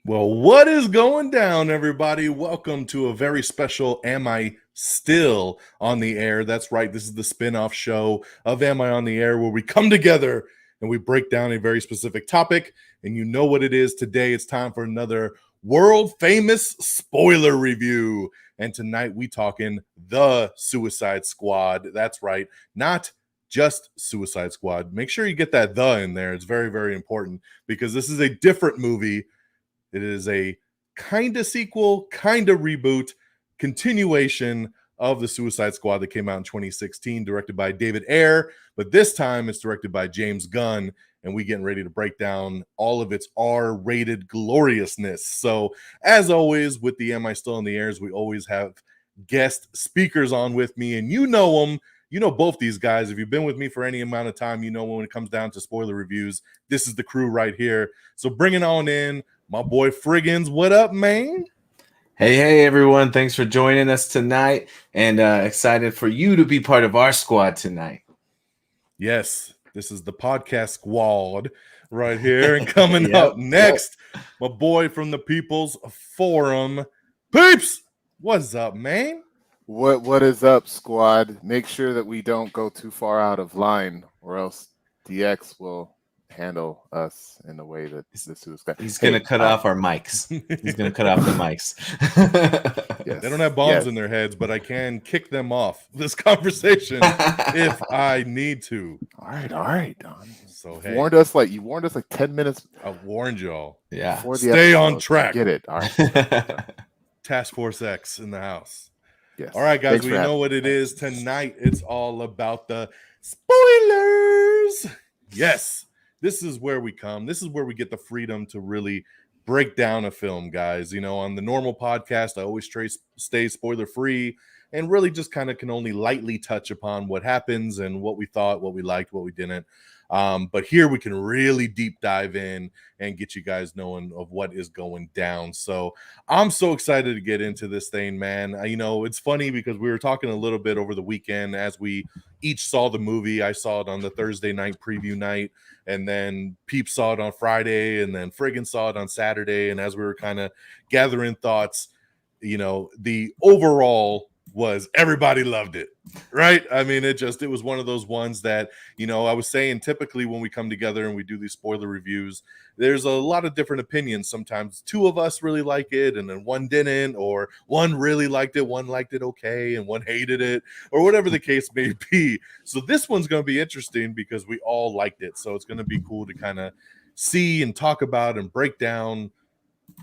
Well, what is going down, everybody? Welcome to a very special Am I Still on the Air? That's right. This is the spin-off show of Am I on the Air, where we come together and we break down a very specific topic. And you know what it is today. It's time for another world-famous spoiler review. And tonight we talking The Suicide Squad. That's right. Not just Suicide Squad. Make sure you get that "the" in there. It's very, very important because this is a different movie. It is a kind of sequel, kind of reboot, continuation of the Suicide Squad that came out in 2016, directed by David Ayer, but this time it's directed by James Gunn, and we getting ready to break down all of its R-rated gloriousness. So, as always, with the Am I Still in the Airs, we always have guest speakers on with me, and you know them. You know both these guys. If you've been with me for any amount of time, you know when it comes down to spoiler reviews, this is the crew right here. So bring it on in. My boy Frigginz, what up, man? Hey, everyone. Thanks for joining us tonight, and excited for you to be part of our squad tonight. Yes, this is the podcast squad right here. And coming up next, my boy from the People's Forum, Peeps. What's up, man? What is up, squad? Make sure that we don't go too far out of line, or else DX will handle us in the way that this is going. He's going to cut off our mics. He's going to cut off the mics. Yes. They don't have bombs in their heads, but I can kick them off this conversation if I need to. All right, Don. So you warned us like 10 minutes. I warned y'all. Yeah. Stay on track. Get it. All right. Task Force X in the house. Yes. All right, guys, we know what it is tonight. It's all about the spoilers. Yes, this is where we come. This is where we get the freedom to really break down a film, guys. You know, on the normal podcast, I always stay spoiler free and really just kind of can only lightly touch upon what happens and what we thought, what we liked, what we didn't. But here we can really deep dive in and get you guys knowing of what is going down. So I'm so excited to get into this thing, man. You know, it's funny because we were talking a little bit over the weekend as we each saw the movie. I saw it on the Thursday night preview night, and then Peep saw it on Friday, and then Frigginz saw it on Saturday. And as we were kind of gathering thoughts, you know, the overall was everybody loved it, right? I mean, it was one of those ones that, you know, I was saying typically when we come together and we do these spoiler reviews, there's a lot of different opinions. Sometimes two of us really like it and then one didn't, or one really liked it, one liked it okay, and one hated it, or whatever the case may be. So this one's going to be interesting because we all liked it. So it's going to be cool to kind of see and talk about and break down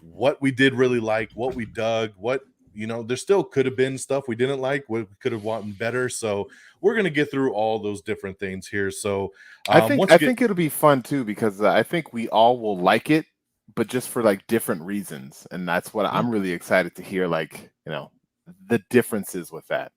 what we did really like, what we dug, what, you know, there still could have been stuff we didn't like, what we could have wanted better. So we're going to get through all those different things here. So I think it'll be fun too, because I think we all will like it, but just for like different reasons. And that's what I'm really excited to hear, like, you know, the differences with that.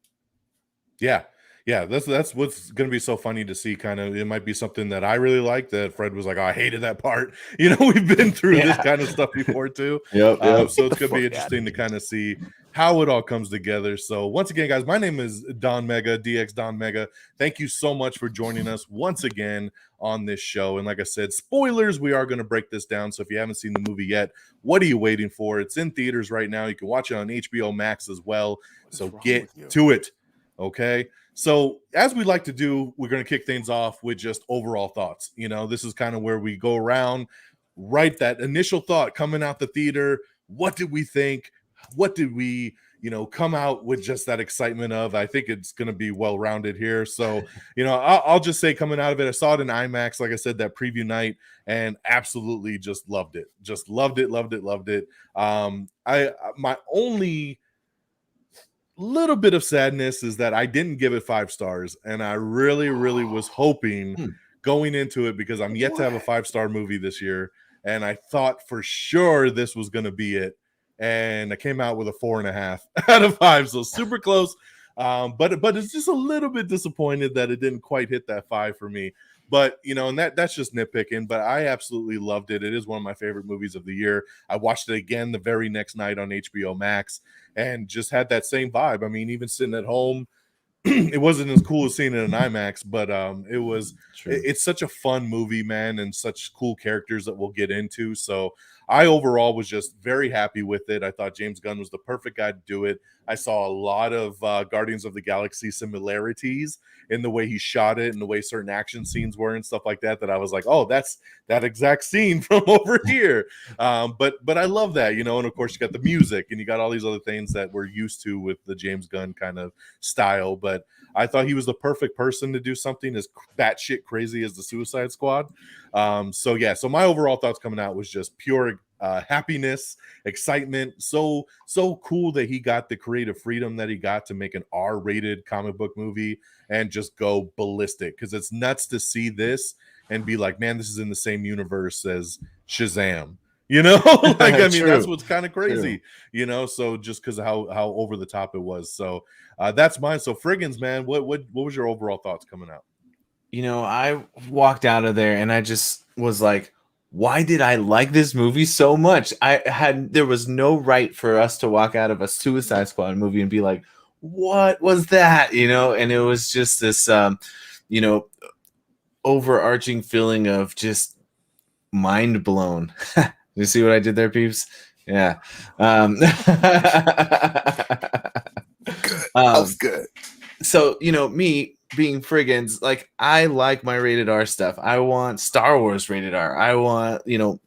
Yeah, that's what's going to be so funny to see. Kind of, it might be something that I really like that Fred was like, oh, I hated that part. You know, we've been through this kind of stuff before too. Yep. So it's going to be interesting to kind of see how it all comes together. So once again, guys, my name is DONMEGA, DX DONMEGA. Thank you so much for joining us once again on this show. And like I said, spoilers, we are going to break this down. So if you haven't seen the movie yet, what are you waiting for? It's in theaters right now. You can watch it on HBO Max as well. So get to it. Okay. So as we like to do, we're going to kick things off with just overall thoughts. You know, this is kind of where we go around, right? That initial thought coming out the theater. What did we think? What did we, you know, come out with just that excitement of? I think it's going to be well-rounded here. So, you know, I'll just say coming out of it, I saw it in IMAX, like I said, that preview night, and absolutely just loved it. Just loved it. My only little bit of sadness is that I didn't give it 5 stars, and I really was hoping going into it, because I'm yet to have a 5-star movie this year, and I thought for sure this was going to be it, and I came out with a 4.5 out of 5, so super close. But it's just a little bit disappointed that it didn't quite hit that 5 for me. But, you know, and that's just nitpicking, but I absolutely loved it. It is one of my favorite movies of the year. I watched it again the very next night on HBO Max and just had that same vibe. I mean, even sitting at home, it wasn't as cool as seeing it in IMAX, but it was. True. It's such a fun movie, man, and such cool characters that we'll get into. So I overall was just very happy with it. I thought James Gunn was the perfect guy to do it. I saw a lot of Guardians of the Galaxy similarities in the way he shot it and the way certain action scenes were and stuff like that. That I was like, oh, that's that exact scene from over here. But I love that, you know. And of course, you got the music and you got all these other things that we're used to with the James Gunn kind of style. But I thought he was the perfect person to do something as batshit crazy as the Suicide Squad. So my overall thoughts coming out was just pure happiness, excitement. So cool that he got the creative freedom that he got to make an R-rated comic book movie and just go ballistic, because it's nuts to see this and be like, man, this is in the same universe as Shazam. You know, like, I mean, that's what's kind of crazy, you know, so just because of how over the top it was. So that's mine. So Frigginz, man, what was your overall thoughts coming out? You know, I walked out of there and I just was like, why did I like this movie so much? There was no right for us to walk out of a Suicide Squad movie and be like, what was that? You know, and it was just this, you know, overarching feeling of just mind blown. You see what I did there, peeps? Yeah. Good. That was good. So, you know, me being Frigginz, like, I like my rated R stuff. I want Star Wars rated R. I want, you know,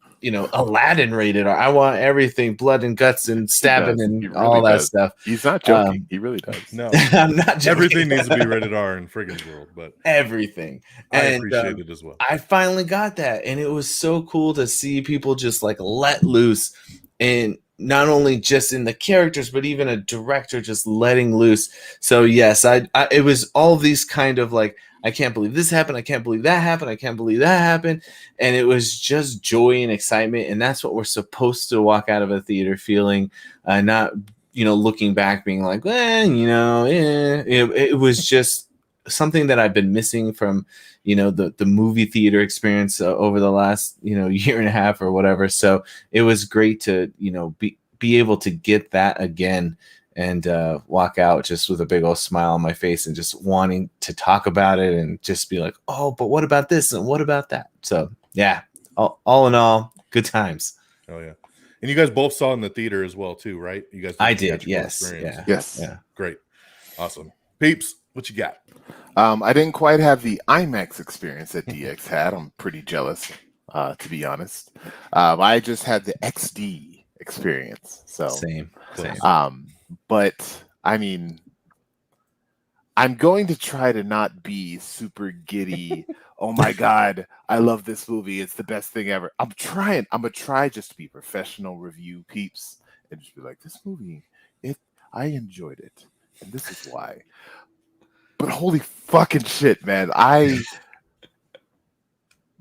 Aladdin rated R. I want everything, blood and guts and stabbing and really all that stuff. He's not joking. He really does. No, I'm not joking. Everything needs to be rated R in Frigginz world, but everything. I appreciate it as well. I finally got that, and it was so cool to see people just like let loose, and not only just in the characters, but even a director just letting loose. So yes, it was all these kind of like, I can't believe this happened. I can't believe that happened. I can't believe that happened. And it was just joy and excitement. And that's what we're supposed to walk out of a theater feeling, not, you know, looking back being like, it was just something that I've been missing from, you know, the movie theater experience over the last, you know, year and a half or whatever. So it was great to, you know, be able to get that again and walk out just with a big old smile on my face and just wanting to talk about it and just be like, oh, but what about this and what about that? So yeah, all in all, good times. Oh yeah. And you guys both saw in the theater as well too, right? You guys I did, yes. Yeah. Yes. Yeah. Great. Awesome. Peeps, what you got? I didn't quite have the IMAX experience that DX had. I'm pretty jealous, to be honest. I just had the XD experience. So same. But I mean, I'm going to try to not be super giddy. Oh my God, I love this movie. It's the best thing ever. I'm gonna try just to be professional review peeps and just be like, this movie, I enjoyed it. And this is why. But holy fucking shit, man. I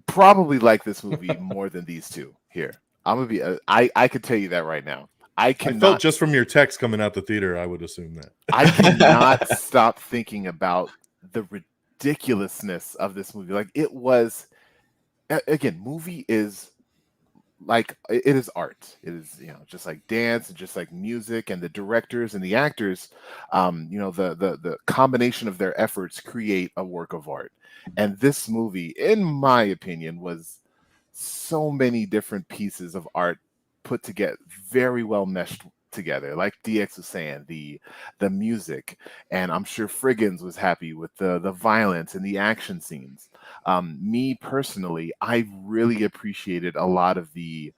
probably like this movie more than these two here. I'm gonna be I could tell you that right now. I felt just from your text coming out the theater, I would assume that. I cannot stop thinking about the ridiculousness of this movie. Like, it was, again, movie is like, it is art. It is, you know, just like dance and just like music, and the directors and the actors, you know, the combination of their efforts create a work of art. And this movie, in my opinion, was so many different pieces of art put together, very well meshed together. Like DX was saying, the music, and I'm sure Frigginz was happy with the violence and the action scenes. Me personally, I really appreciated a lot of the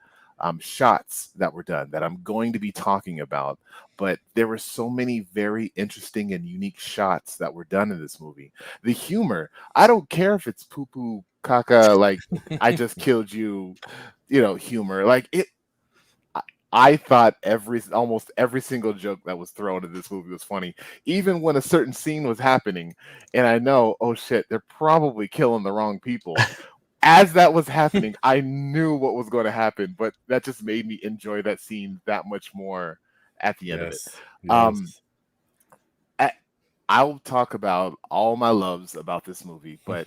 shots that were done that I'm going to be talking about, but there were so many very interesting and unique shots that were done in this movie. The humor, I don't care if it's poo poo caca, like I just killed you, you know, humor. Like, it, I thought almost every single joke that was thrown in this movie was funny, even when a certain scene was happening, and I know, oh shit, they're probably killing the wrong people. As that was happening, I knew what was going to happen, but that just made me enjoy that scene that much more at the end of it. I'll talk about all my loves about this movie, but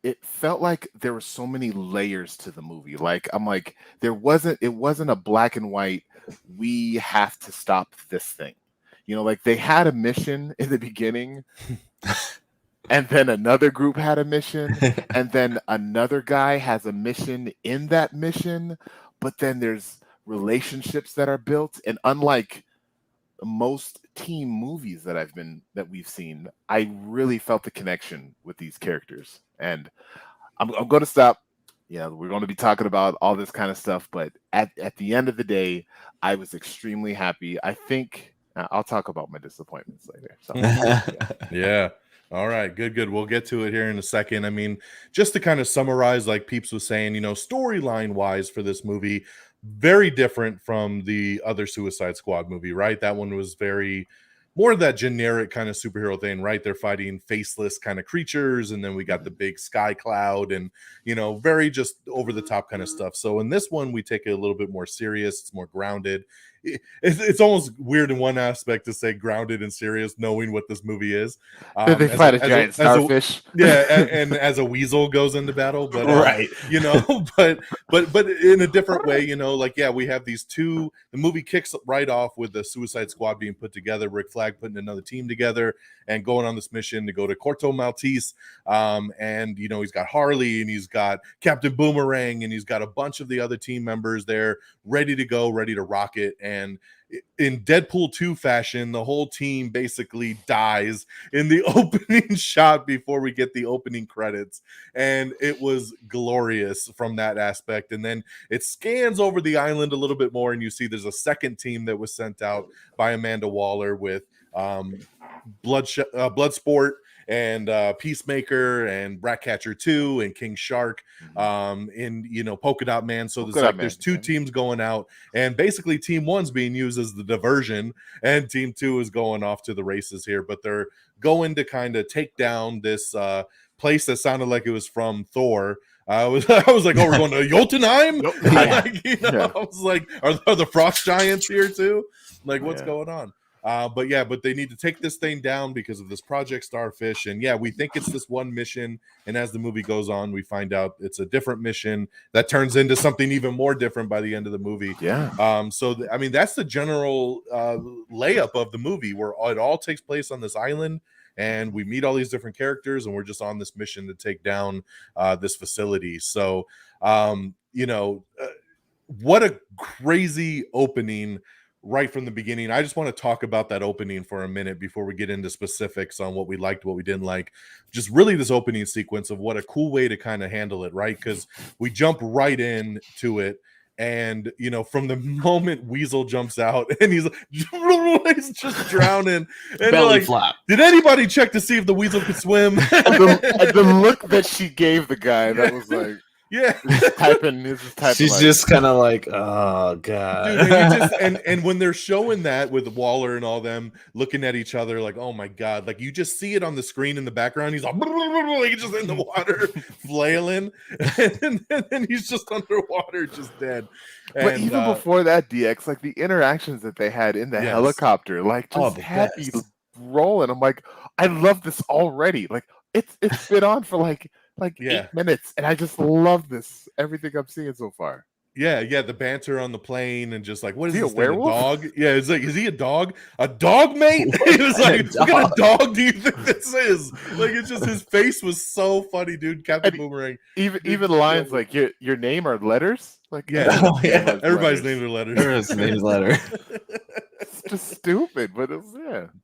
it felt like there were so many layers to the movie. Like, I'm like, it wasn't a black and white, we have to stop this thing. You know, like they had a mission in the beginning, and then another group had a mission, and then another guy has a mission in that mission, but then there's relationships that are built. And unlike most team movies that we've seen, I really felt the connection with these characters. And I'm going to stop. Yeah, we're going to be talking about all this kind of stuff, but at the end of the day, I was extremely happy. I think I'll talk about my disappointments later. So, Yeah. All right. Good. We'll get to it here in a second. I mean, just to kind of summarize, like Peeps was saying, storyline wise for this movie, very different from the other Suicide Squad movie, right? That one was very more of that generic kind of superhero thing, right? They're fighting faceless kind of creatures, and then we got the big sky cloud and, very just over the top kind of stuff. So in this one, we take it a little bit more serious. It's more grounded. It's almost weird in one aspect to say grounded and serious, knowing what this movie is. They fight a giant starfish. And as a weasel goes into battle, but right, but in a different way, we have these two. The movie kicks right off with the Suicide Squad being put together, Rick Flag putting another team together and going on this mission to go to Corto Maltese. And he's got Harley and he's got Captain Boomerang and he's got a bunch of the other team members there ready to go, ready to rock it. And in Deadpool 2 fashion, the whole team basically dies in the opening shot before we get the opening credits. And it was glorious from that aspect. And then it scans over the island a little bit more, and you see there's a second team that was sent out by Amanda Waller with Bloodsport and Peacemaker and Ratcatcher 2 and King Shark in Polka Dot Man. So there's two teams going out, and basically team 1's being used as the diversion and team 2 is going off to the races here, but they're going to kind of take down this place that sounded like it was from Thor. I was like, oh, we're going to Jotunheim? I was like, are the frost giants here too? Like, what's going on? But they need to take this thing down because of this Project Starfish. And we think it's this one mission. And as the movie goes on, we find out it's a different mission that turns into something even more different by the end of the movie. Yeah. That's the general layup of the movie, where it all takes place on this island. And we meet all these different characters, and we're just on this mission to take down this facility. So, what a crazy opening right from the beginning. I just want to talk about that opening for a minute before we get into specifics on what we liked, what we didn't like. Just really this opening sequence of what a cool way to kind of handle it, right? Because we jump right into it. And from the moment Weasel jumps out and he's just drowning, and belly flop. Did anybody check to see if the Weasel could swim? the look that she gave the guy, that was like, She's just kind of like, oh god. Dude, and when they're showing that with Waller and all them looking at each other, like, oh my god, like you just see it on the screen in the background. He's like he's just in the water flailing, and then he's just underwater, just dead. But even before that, DX, like the interactions that they had in the helicopter, like just happy rolling. I'm like, I love this already. Like it's been on for like 8 minutes, and I just love this, everything I'm seeing so far. The banter on the plane, and just like, what is he this a werewolf? Dog? Yeah, it's like, is he a dog? A dog, mate? He was like, what kind of dog do you think this is? Like, it's just, his face was so funny, dude. Captain Boomerang. Even lines like, your name are letters? Like, everybody's names are letters. Everybody's name's letter. It's just stupid, but it's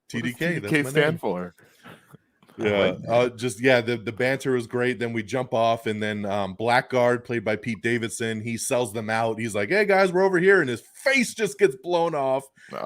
TDK. That's my stand for. The banter was great. Then we jump off, and then Blackguard, played by Pete Davidson, he sells them out. He's like, hey guys, we're over here, and his face just gets blown off,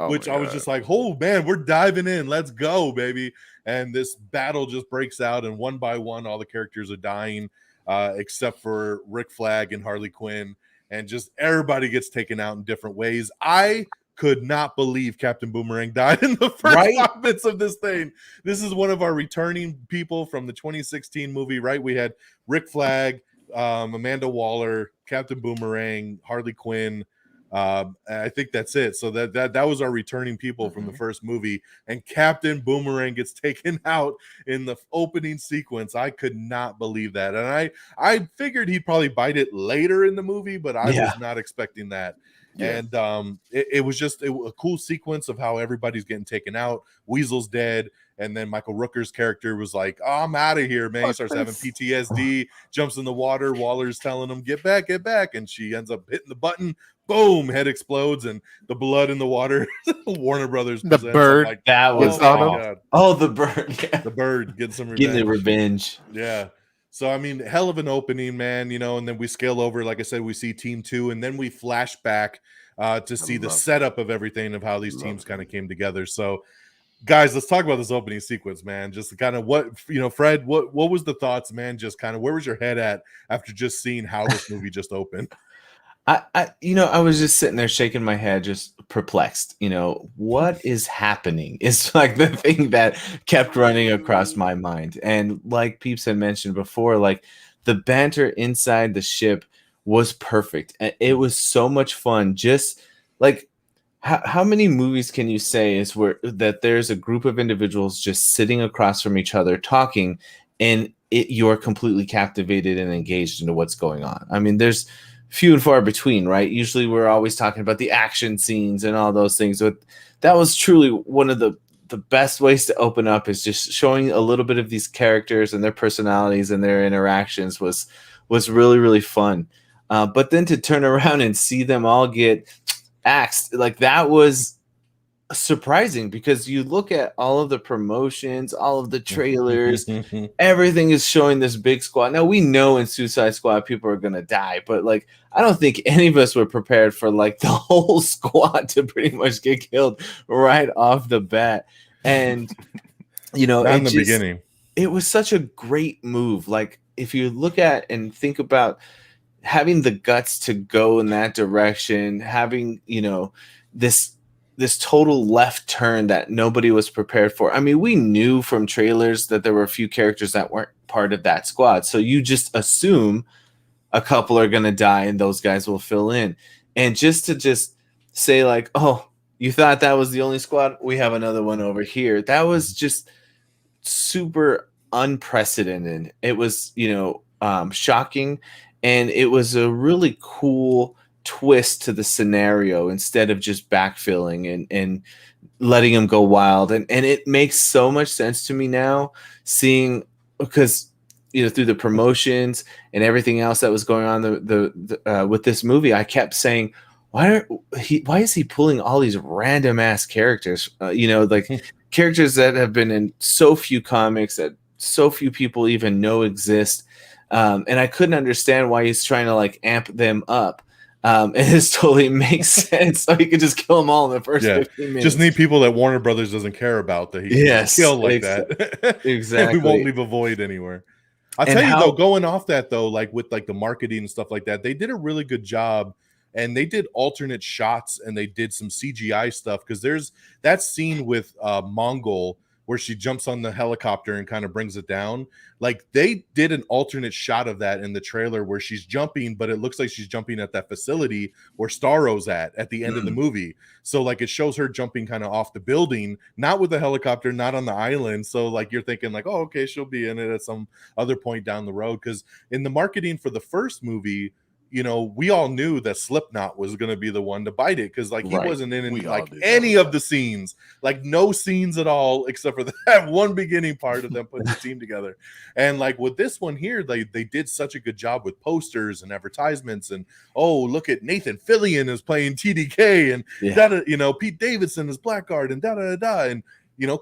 which I was just like, oh man, we're diving in, let's go, baby. And this battle just breaks out, and one by one all the characters are dying, except for Rick Flag and Harley Quinn, and just everybody gets taken out in different ways. I could not believe Captain Boomerang died in the first 5 minutes of this thing. This is one of our returning people from the 2016 movie, right? We had Rick Flag, Amanda Waller, Captain Boomerang, Harley Quinn. I think that's it. So that was our returning people from the first movie, and Captain Boomerang gets taken out in the opening sequence. I could not believe that, and I figured he'd probably bite it later in the movie, but I was not expecting that. Yeah. And it was just a cool sequence of how everybody's getting taken out. Weasel's dead, and then Michael Rooker's character was like, "Oh, I'm out of here, man." He starts having PTSD, jumps in the water. Waller's telling him, get back, and she ends up hitting the button. Boom, head explodes, and the blood in the water. Warner Brothers The presents. bird Like, That was on him. God. Oh, the bird. Yeah. The bird getting some revenge. Getting the revenge. Yeah. So, I mean, hell of an opening, man, and then we scale over, like I said, we see team 2, and then we flash back to see the setup of everything, of how these teams kind of came together. So, guys, let's talk about this opening sequence, man. Just kind of what, Fred, what was the thoughts, man? Just kind of where was your head at after just seeing how this movie just opened? I was just sitting there shaking my head, just perplexed. What is happening? It's like the thing that kept running across my mind. And like Peeps had mentioned before, like the banter inside the ship was perfect. It was so much fun. Just like how many movies can you say is that there's a group of individuals just sitting across from each other talking, and you're completely captivated and engaged into what's going on? I mean, there's few and far between, right? Usually we're always talking about the action scenes and all those things, but that was truly one of the best ways to open up, is just showing a little bit of these characters and their personalities and their interactions was really, really fun. But then to turn around and see them all get axed, like that was surprising, because you look at all of the promotions, all of the trailers, everything is showing this big squad. Now we know in Suicide Squad people are gonna die, but like I don't think any of us were prepared for like the whole squad to pretty much get killed right off the bat. And in the beginning, it was such a great move. Like if you look at and think about having the guts to go in that direction, having this total left turn that nobody was prepared for. I mean, we knew from trailers that there were a few characters that weren't part of that squad. So you just assume a couple are going to die and those guys will fill in. And just to say like, oh, you thought that was the only squad? We have another one over here. That was just super unprecedented. It was, shocking. And it was a really cool twist to the scenario, instead of just backfilling and letting him go wild. And it makes so much sense to me now, seeing, because through the promotions and everything else that was going on with this movie, I kept saying, why is he pulling all these random ass characters, like characters that have been in so few comics that so few people even know exist. And I couldn't understand why he's trying to like amp them up. And this totally makes sense. So he could just kill them all in the first 15 minutes. Just need people that Warner Brothers doesn't care about, that he can kill like that. Exactly. We won't leave a void anywhere. I'll tell you though, going off that though, like with like the marketing and stuff like that, they did a really good job, and they did alternate shots and they did some CGI stuff, because there's that scene with Mongol where she jumps on the helicopter and kind of brings it down. Like they did an alternate shot of that in the trailer where she's jumping, but it looks like she's jumping at that facility where Starro's at the end of the movie. So like it shows her jumping kind of off the building, not with the helicopter, not on the island. So like you're thinking like, oh, okay, she'll be in it at some other point down the road. Because in the marketing for the first movie, we all knew that Slipknot was going to be the one to bite it, because like he wasn't in like any of the scenes, like no scenes at all, except for that one beginning part of them putting the team together. And like with this one here, they did such a good job with posters and advertisements, and oh, look at Nathan Fillion is playing TDK, and Pete Davidson is Blackguard, and and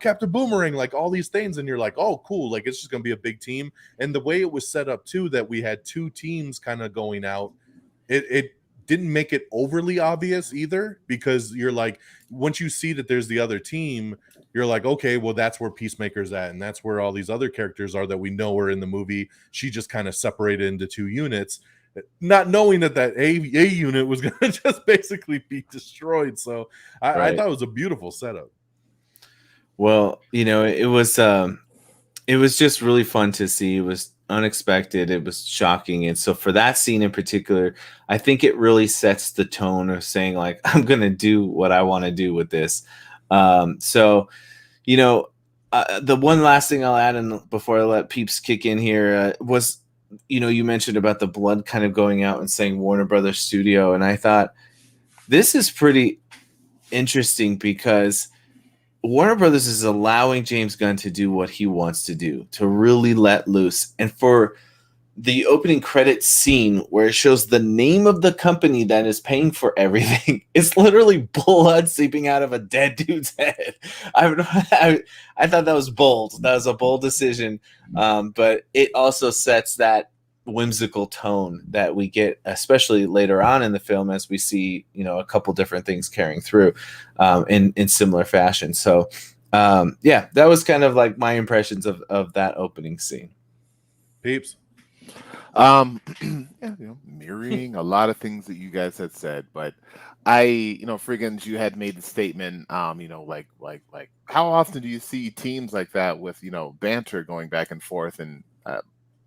Captain Boomerang, like all these things, and you're like, oh, cool, like it's just gonna be a big team. And the way it was set up too, that we had two teams kind of going out, it didn't make it overly obvious either, because you're like, once you see that there's the other team, you're like, okay, well, that's where Peacemaker's at, and that's where all these other characters are that we know are in the movie. She just kind of separated into two units, not knowing that A unit was going to just basically be destroyed. So I thought it was a beautiful setup. Well, it was just really fun to see. It was unexpected. It was shocking. And so for that scene in particular, I think it really sets the tone of saying like, I'm going to do what I want to do with this. The one last thing I'll add in before I let Peeps kick in here was, you mentioned about the blood kind of going out and saying Warner Brothers Studio. And I thought this is pretty interesting because Warner Brothers is allowing James Gunn to do what he wants to do, to really let loose. And for the opening credits scene where it shows the name of the company that is paying for everything, it's literally blood seeping out of a dead dude's head. I thought that was bold. That was a bold decision. But it also sets that whimsical tone that we get, especially later on in the film, as we see, a couple different things carrying through in similar fashion. So that was kind of like my impressions of that opening scene. Peeps. Mirroring a lot of things that you guys had said, but Frigginz, you had made the statement, like how often do you see teams like that with, banter going back and forth? And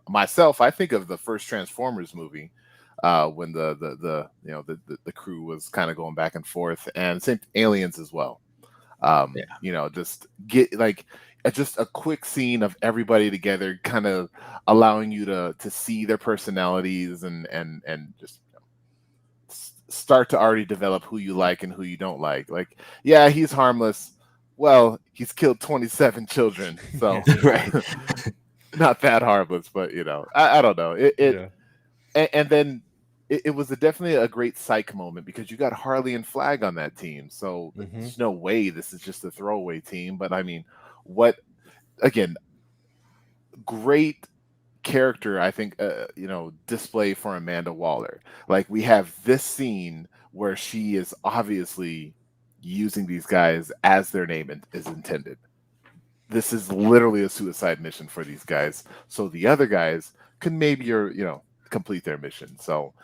myself, I think of the first Transformers movie, when the crew was kind of going back and forth, and same Aliens as well. Just get just a quick scene of everybody together, kind of allowing you to see their personalities and just start to already develop who you like and who you don't like. Like, yeah, he's harmless. Well, he's killed 27 children, so Right. Not that harmless, but I don't know. And then it was definitely a great psych moment because you got Harley and Flag on that team, so there's no way this is just a throwaway team. But I mean, great character, I think, display for Amanda Waller. Like, we have this scene where she is obviously using these guys as their name is intended. This is literally a suicide mission for these guys, so the other guys can maybe complete their mission. So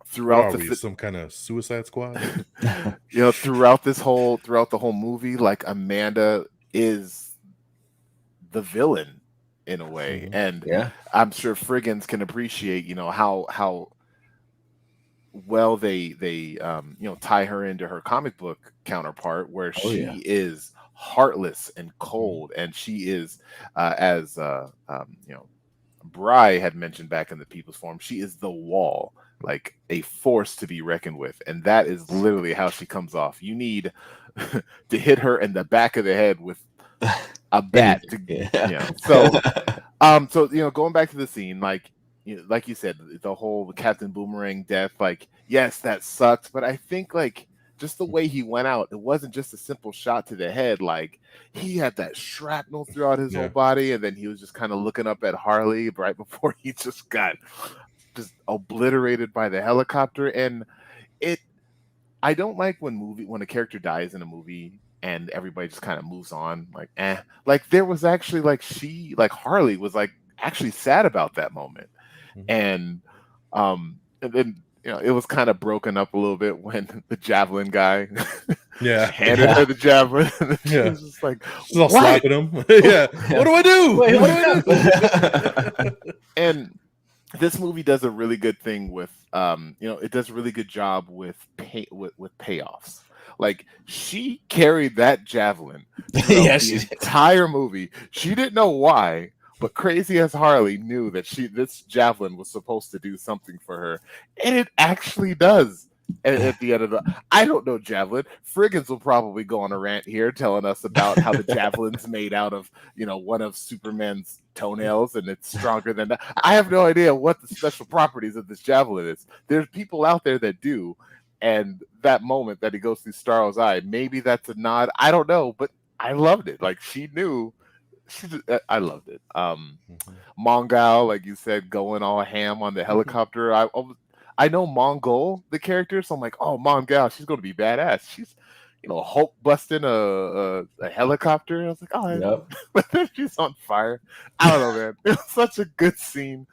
throughout some kind of Suicide Squad? Throughout the whole movie, like, Amanda is the villain in a way. And I'm sure Frigginz can appreciate how well they tie her into her comic book counterpart, where she is heartless and cold, and she is as Bry had mentioned back in the People's Forum, she is the Wall, like a force to be reckoned with. And that is literally how she comes off. You need to hit her in the back of the head with a bat. So going back to the scene, like you said, the whole Captain Boomerang death, like, yes, that sucks, but I think, like, just the way he went out, it wasn't just a simple shot to the head. Like, he had that shrapnel throughout his whole body, and then he was just kind of looking up at Harley right before he just got obliterated by the helicopter. And I don't like when a character dies in a movie and everybody just kind of moves on. Like, like, there was actually, like, Harley was, like, actually sad about that moment. And then it was kind of broken up a little bit when the javelin guy handed her the javelin. She was just like, she's all slapping him. What do I do? Wait, what do I do? And this movie does a really good thing with it does a really good job with payoffs. Like, she carried that javelin the entire movie. She didn't know why, but crazy as Harley knew that this javelin was supposed to do something for her, and it actually does. And at the end of I don't know javelin. Frigginz will probably go on a rant here telling us about how the javelin's made out of, one of Superman's toenails, and it's stronger than that. I have no idea what the special properties of this javelin is. There's people out there that do, and that moment that he goes through Starro's eye, maybe that's a nod. I don't know, but I loved it. Like, she knew. I loved it. Mongol, like you said, going all ham on the helicopter. I know Mongol, the character, so I'm like, oh, Mongol, she's going to be badass. She's, Hulk busting a helicopter. I was like, oh, but then she's on fire. I don't know, man. It was such a good scene,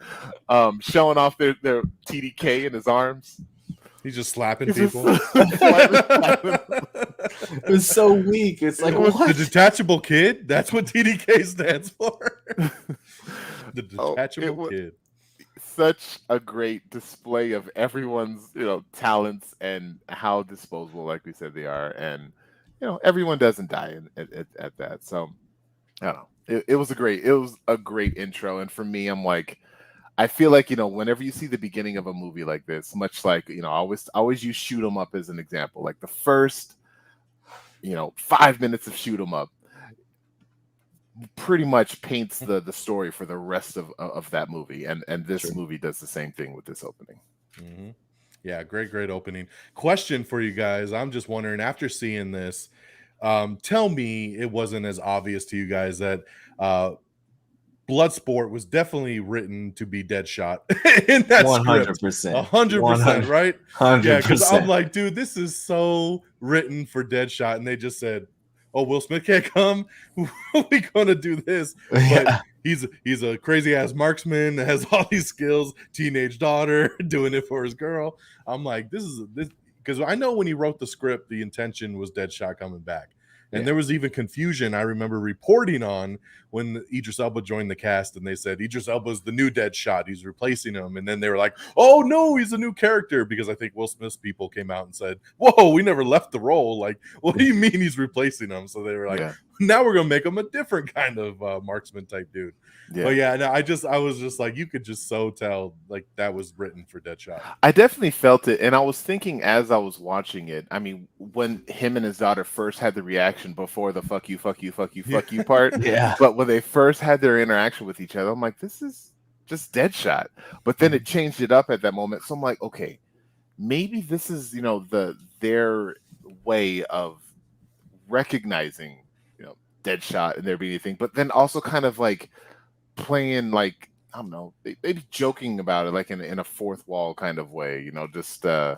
showing off their TDK in his arms. He's just slapping people. It was so weak. It's like, what? The detachable kid? That's what TDK stands for. The detachable kid. Such a great display of everyone's, talents and how disposable, like we said, they are. And, everyone doesn't die at that. So, I don't know. It was a great intro. And for me, I'm like, I feel like, whenever you see the beginning of a movie like this, much like, I always use Shoot 'em Up as an example. Like the first, 5 minutes of Shoot 'em Up pretty much paints the story for the rest of that movie. And this movie does the same thing with this opening. Mm-hmm. Yeah, great opening. Question for you guys. I'm just wondering, after seeing this, tell me it wasn't as obvious to you guys that Bloodsport was definitely written to be Deadshot in that 100%. script. 100%, right? 100%. Yeah, because I'm like, dude, this is so written for Deadshot, and they just said, "Oh, Will Smith can't come. We're gonna do this." But he's a crazy ass marksman that has all these skills. Teenage daughter doing it for his girl. I'm like, this because I know when he wrote the script, the intention was Deadshot coming back. And there was even confusion, I remember reporting on when Idris Elba joined the cast, and they said Idris Elba's the new Deadshot, he's replacing him. And then they were like, oh no, he's a new character, because I think Will Smith's people came out and said, whoa, we never left the role. Like, what do you mean he's replacing him? So they were like, now we're gonna make him a different kind of marksman type dude. But yeah, no, I was just like, you could just so tell like that was written for Deadshot. I definitely felt it, and I was thinking as I was watching it. I mean, when him and his daughter first had the reaction before the "fuck you, fuck you, fuck you, fuck you" part, but when they first had their interaction with each other, I'm like, this is just Deadshot. But then it changed it up at that moment, so I'm like, okay, maybe this is their way of recognizing Deadshot and there being anything, but then also kind of like playing like, I don't know, maybe joking about it like in a fourth wall kind of way, just I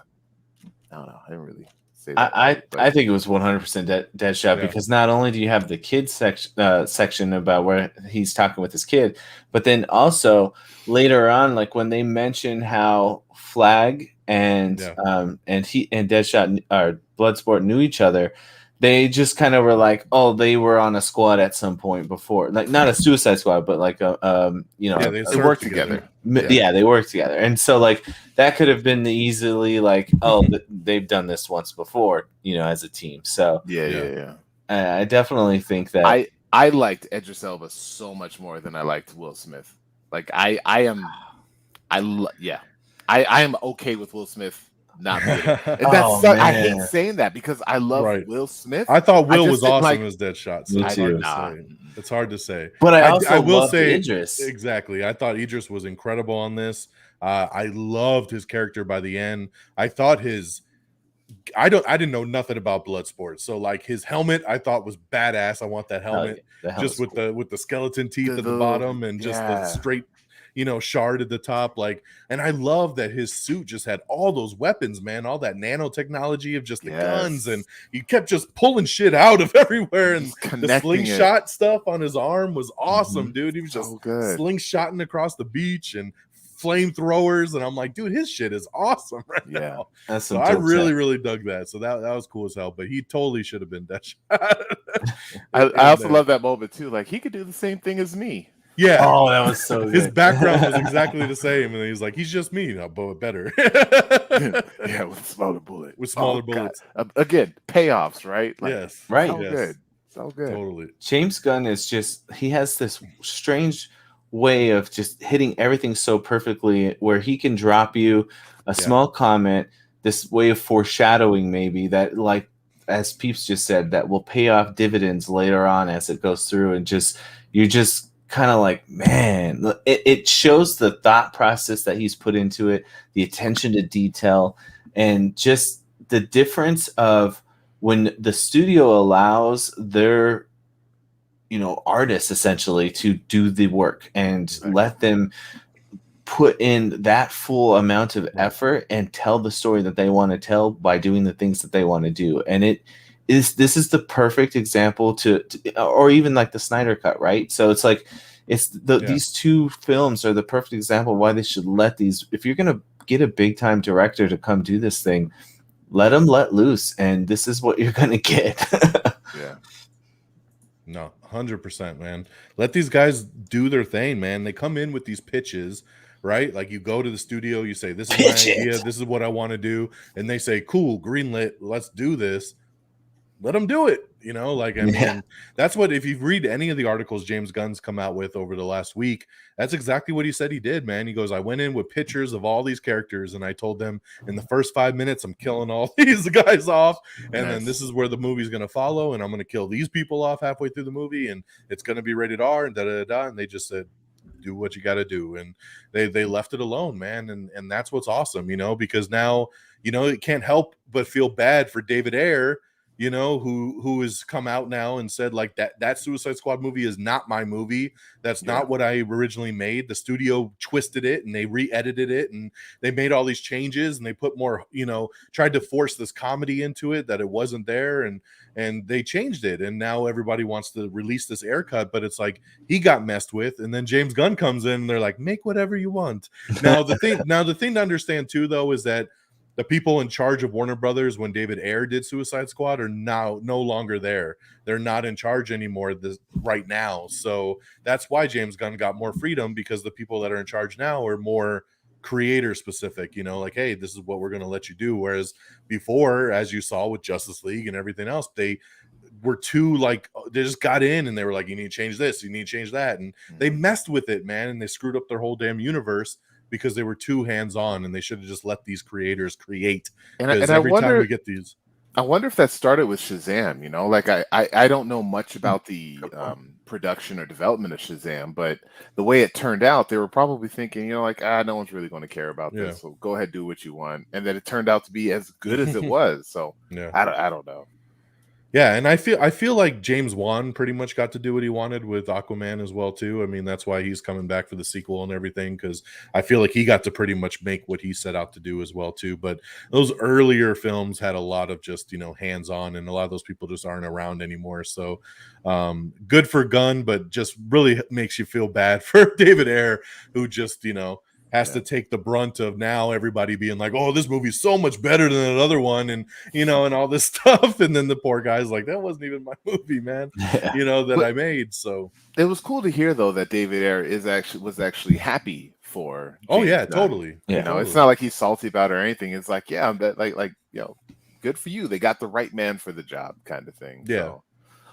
don't know, I didn't really say that. I think it was 100% Deadshot, because not only do you have the kids section about where he's talking with his kid, but then also later on, like when they mention how Flag and Deadshot or Bloodsport knew each other, they just kind of were like, oh, they were on a squad at some point before, like not a Suicide Squad, but like they worked together. They worked together, and so like that could have been easily like, oh, they've done this once before, as a team. So I definitely think that I liked Idris Elba so much more than I liked Will Smith. Like I am okay with Will Smith not being. I hate saying that because I love Will Smith. I thought Will was awesome as Deadshot. So it's hard to say. But I will say Idris. Exactly. I thought Idris was incredible on this. I loved his character by the end. I thought I didn't know nothing about Bloodsport, so like his helmet I thought was badass. I want that helmet, just with the skeleton teeth at the bottom and just the straight shard at the top, like. And I love that his suit just had all those weapons, man, all that nanotechnology of just the guns, and he kept just pulling shit out of everywhere, and the slingshot stuff on his arm was awesome, dude. He was just slingshotting across the beach and flamethrowers, and I'm like, dude, his shit is awesome now. So I really dug that. So that was cool as hell. But he totally should have been Deadshot. I also love that moment too. Like, he could do the same thing as me. Yeah. Oh, that was so good. His background was exactly the same, and he's like, he's just me, but better. With smaller bullets. With smaller bullets. Again, payoffs, right? Like, yes. Right. So good. Totally. James Gunn is he has this strange way of just hitting everything so perfectly, where he can drop you a small comment, this way of foreshadowing maybe that, like, as Peeps just said, that will pay off dividends later on as it goes through, and you're just kind of like, man, it shows the thought process that he's put into it, the attention to detail, and just the difference of when the studio allows their artists essentially to do the work and let them put in that full amount of effort and tell the story that they want to tell by doing the things that they want to do. And this is the perfect example to or even like the Snyder cut, right? So it's like these two films are the perfect example of why they should let these, if you're gonna get a big time director to come do this thing, let them let loose, and this is what you're gonna get. No, 100%, man. Let these guys do their thing, man. They come in with these pitches, right? Like, you go to the studio, you say, this is my idea, this is what I want to do, and they say, cool, greenlit, let's do this. Let them do it. You know, like, I mean, that's what, if you read any of the articles James Gunn's come out with over the last week, that's exactly what he said he did, man. He goes, I went in with pictures of all these characters and I told them in the first 5 minutes, I'm killing all these guys off. And then this is where the movie's going to follow. And I'm going to kill these people off halfway through the movie. And it's going to be rated R and da-da-da-da. And they just said, do what you got to do. And they left it alone, man. And that's what's awesome, you know, because now, you know, it can't help but feel bad for David Ayer, you know, who has come out now and said, like, that Suicide Squad movie is not my movie. That's not what I originally made. The studio twisted it and they re-edited it and they made all these changes and they put more, you know, tried to force this comedy into it that it wasn't there, and they changed it, and now everybody wants to release this Ayer cut, but it's like he got messed with, and then James Gunn comes in and they're like, make whatever you want. Now the thing to understand too, though, is that the people in charge of Warner Brothers when David Ayer did Suicide Squad are now no longer there. They're not in charge anymore right now. So that's why James Gunn got more freedom, because the people that are in charge now are more creator specific, you know, like, hey, this is what we're going to let you do. Whereas before, as you saw with Justice League and everything else, they were too, like, they just got in and they were like, you need to change this, you need to change that. And they messed with it, man. And they screwed up their whole damn universe because they were too hands-on, and they should have just let these creators create. And every time we get these, I wonder if that started with Shazam, you know, like I don't know much about the production or development of Shazam, but the way it turned out, they were probably thinking, you know, like, no one's really going to care about this, so go ahead, do what you want. And then it turned out to be as good as it was. So I don't know. Yeah, and I feel like James Wan pretty much got to do what he wanted with Aquaman as well too. I mean, that's why he's coming back for the sequel and everything, because I feel like he got to pretty much make what he set out to do as well too. But those earlier films had a lot of just, you know, hands-on, and a lot of those people just aren't around anymore. So good for Gunn, but just really makes you feel bad for David Ayer, who just, you know, has to take the brunt of now everybody being like, oh, this movie's so much better than another one, and, you know, and all this stuff. And then the poor guy's like, that wasn't even my movie, man, you know, that I made. So it was cool to hear, though, that David Ayer was actually happy for James Gunn. Totally. You know, it's not like he's salty about it or anything. It's like, yeah, like, you know, good for you. They got the right man for the job, kind of thing. Yeah. So.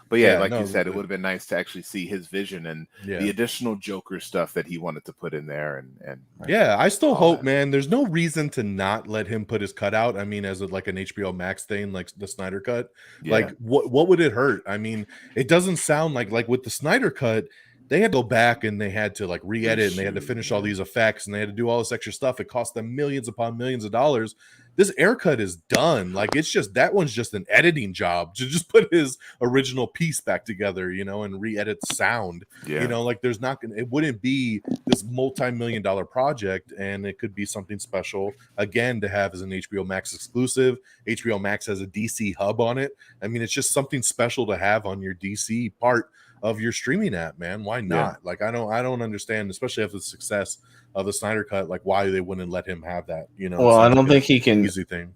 But like you said, it would have been nice to actually see his vision and the additional Joker stuff that he wanted to put in there. And I still hope, man, there's no reason to not let him put his cut out. I mean, as like an HBO Max thing, like the Snyder cut, like what would it hurt? I mean, it doesn't sound like with the Snyder cut, they had to go back and they had to like re-edit and they had to finish all these effects and they had to do all this extra stuff. It cost them millions upon millions of dollars. This Ayer cut is done. Like, it's just, that one's just an editing job to just put his original piece back together, you know, and re-edit sound. You know, like, there's not gonna, it wouldn't be this multi-million-dollar project, and it could be something special again to have as an HBO Max exclusive. HBO Max has a DC hub on it. I mean, it's just something special to have on your DC part of your streaming app, man. Why not? Like, I don't understand, especially after the success of the Snyder cut, like why they wouldn't let him have that, you know. Well, I don't think he can easy thing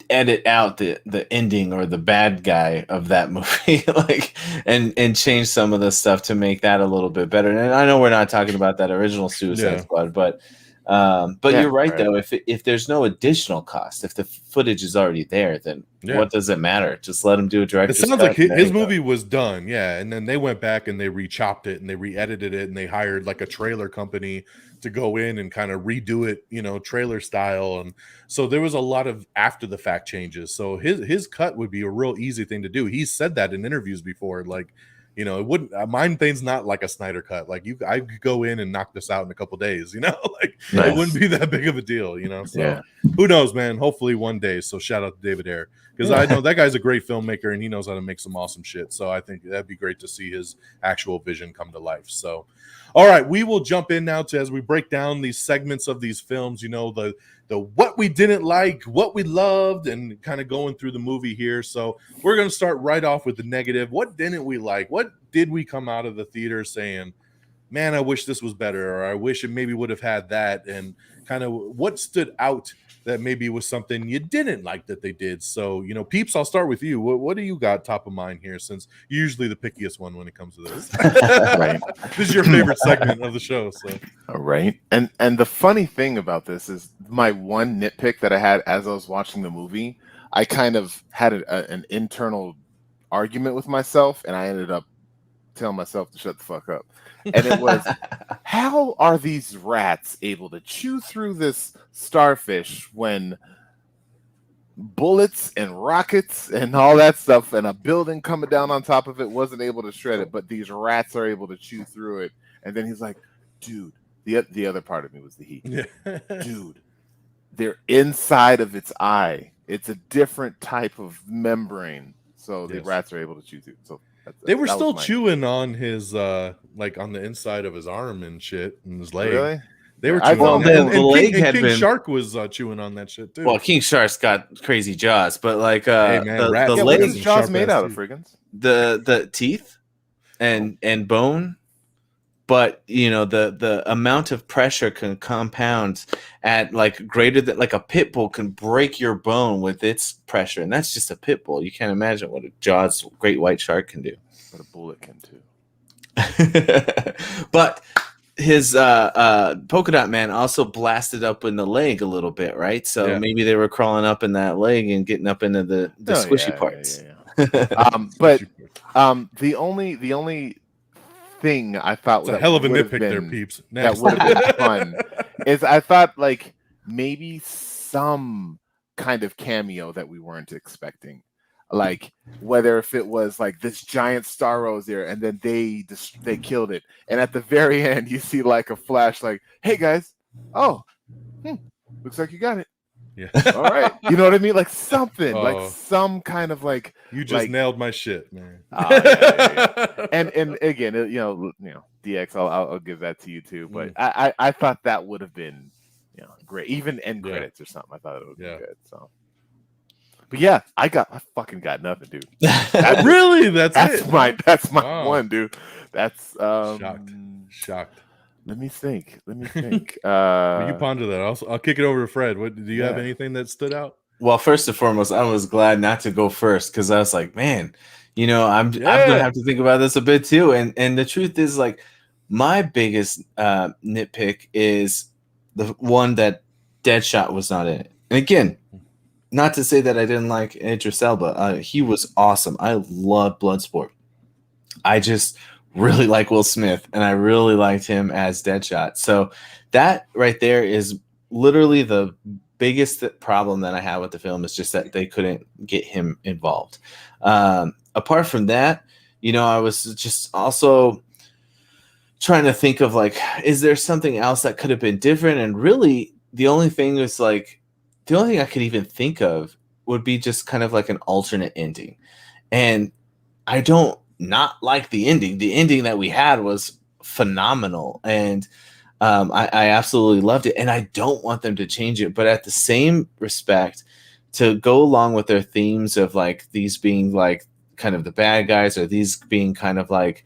edit out the ending or the bad guy of that movie, like, and change some of the stuff to make that a little bit better. And I know we're not talking about that original Suicide Squad, but you're right, though. If there's no additional cost, if the footage is already there, then what does it matter? Just let him do a director's cut. It sounds like his movie was done, and then they went back and they re-chopped it and they re-edited it and they hired like a trailer company to go in and kind of redo it, you know, trailer style. And so there was a lot of after the fact changes. So his cut would be a real easy thing to do. He said that in interviews before, like, you know, it wouldn't, mine thing's not like a Snyder cut. Like, I could go in and knock this out in a couple days, you know, like it wouldn't be that big of a deal, you know. So who knows, man? Hopefully one day. So shout out to David Ayer, because I know that guy's a great filmmaker and he knows how to make some awesome shit. So I think that'd be great to see his actual vision come to life. So, all right, we will jump in now to, as we break down these segments of these films, you know, the what we didn't like, what we loved, and kind of going through the movie here. So we're going to start right off with the negative. What didn't we like? What did we come out of the theater saying, man, I wish this was better, or I wish it maybe would have had that, and kind of what stood out that maybe was something you didn't like that they did. So, you know, Peeps, I'll start with you. What do you got top of mind here, since you're usually the pickiest one when it comes to this? Right. This is your favorite segment of the show. So, all right. And the funny thing about this is my one nitpick that I had as I was watching the movie, I kind of had an internal argument with myself, and I ended up telling myself to shut the fuck up. And it was, how are these rats able to chew through this starfish when bullets and rockets and all that stuff and a building coming down on top of it wasn't able to shred it, but these rats are able to chew through it? And then he's like, dude, the other part of me was the heat. Dude, they're inside of its eye. It's a different type of membrane. So the rats are able to chew through. So they were still chewing on his like on the inside of his arm and shit and his leg. Really? They were chewing on that. And King Shark was chewing on that shit too. Well, King Shark's got crazy jaws, but like hey, man, the what legs, is jaws made out of, Frigginz? The teeth and bone. But you know the amount of pressure can compound at like greater than like a pit bull can break your bone with its pressure, and that's just a pit bull. You can't imagine what a Jaws great white shark can do. But a bullet can too. But his polka dot man also blasted up in the leg a little bit, right? So maybe they were crawling up in that leg and getting up into the squishy parts. But the only thing I thought was a hell of a nitpick there, Peeps. That would have been fun is I thought like maybe some kind of cameo that we weren't expecting, like whether if it was like this giant star rose there and then they killed it, and at the very end you see like a flash like, hey guys, looks like you got it. Yeah. All right. You know what I mean? Like something, like some kind of like you just nailed my shit, man. Yeah. And again, you know, DX, I'll give that to you too. But I thought that would have been, great. Even end credits or something. I thought it would be good. So, but yeah, I fucking got nothing, dude. Really? That's my one, dude. That's shocked. Let me think. You ponder that. I'll kick it over to Fred. What do you have anything that stood out? Well, first and foremost, I was glad not to go first because I was like, man, I'm gonna have to think about this a bit too. And the truth is, like, my biggest nitpick is the one that Deadshot was not in it. And again, not to say that I didn't like Idris Elba. He was awesome. I love Bloodsport. I just really like Will Smith, and I really liked him as Deadshot. So that right there is literally the biggest problem that I have with the film, is just that they couldn't get him involved. Apart from that, I was just also trying to think of like, is there something else that could have been different? And really the only thing I could even think of would be just kind of like an alternate ending. And I don't not like the ending. The ending that we had was phenomenal, and I absolutely loved it, and I don't want them to change it. But at the same respect, to go along with their themes of like these being like kind of the bad guys, or these being kind of like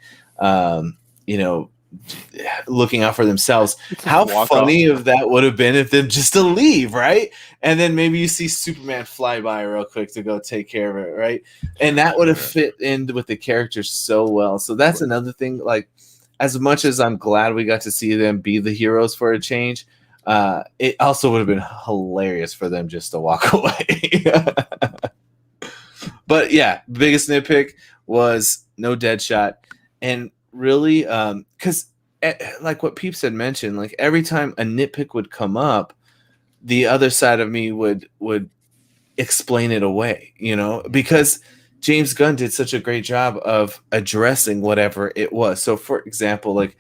looking out for themselves, how funny if that would have been if them just to leave, right? And then maybe you see Superman fly by real quick to go take care of it, right? And that would have fit in with the characters so well. So that's another thing. Like, as much as I'm glad we got to see them be the heroes for a change, it also would have been hilarious for them just to walk away. But yeah, biggest nitpick was no Deadshot. And really, because like what Peeps had mentioned, like every time a nitpick would come up, the other side of me would explain it away, because James Gunn did such a great job of addressing whatever it was. So for example, like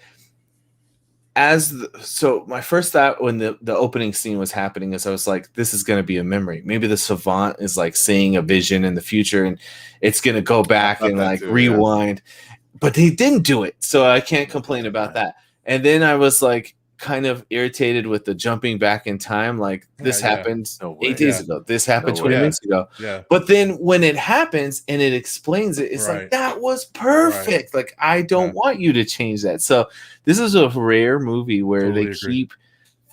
so my first thought when the opening scene was happening is I was like, this is going to be a memory. Maybe the savant is like seeing a vision in the future and it's going to go back and like rewind. But they didn't do it, so I can't complain about that. And then I was like kind of irritated with the jumping back in time. Like this happened 8 days ago. This happened 20 minutes ago. Yeah. But then when it happens and it explains it, it's like, that was perfect. Like, I don't want you to change that. So this is a rare movie where they keep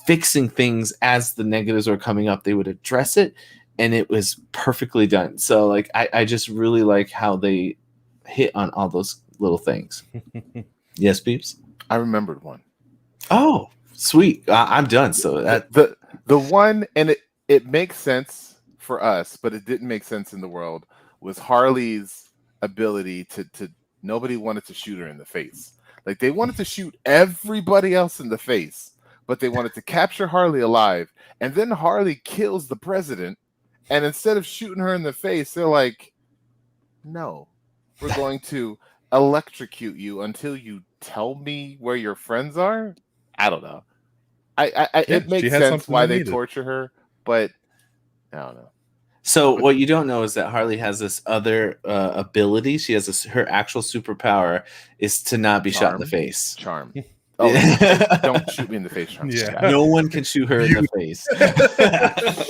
fixing things as the negatives are coming up. They would address it, and it was perfectly done. So like, I just really like how they hit on all those little things. Yes, Peeps? I remembered one. Oh, sweet. I'm done. So that the one, and it makes sense for us, but it didn't make sense in the world, was Harley's ability to nobody wanted to shoot her in the face. Like they wanted to shoot everybody else in the face, but they wanted to capture Harley alive. And then Harley kills the president. And instead of shooting her in the face, they're like, no, we're going to electrocute you until you tell me where your friends are. I don't know. It makes sense why they torture her, but I don't know. So what you don't know is that Harley has this other ability. She has her actual superpower is to not be shot in the face. Charm. Oh, don't shoot me in the face, Charm. Yeah. No one can shoot her in the face.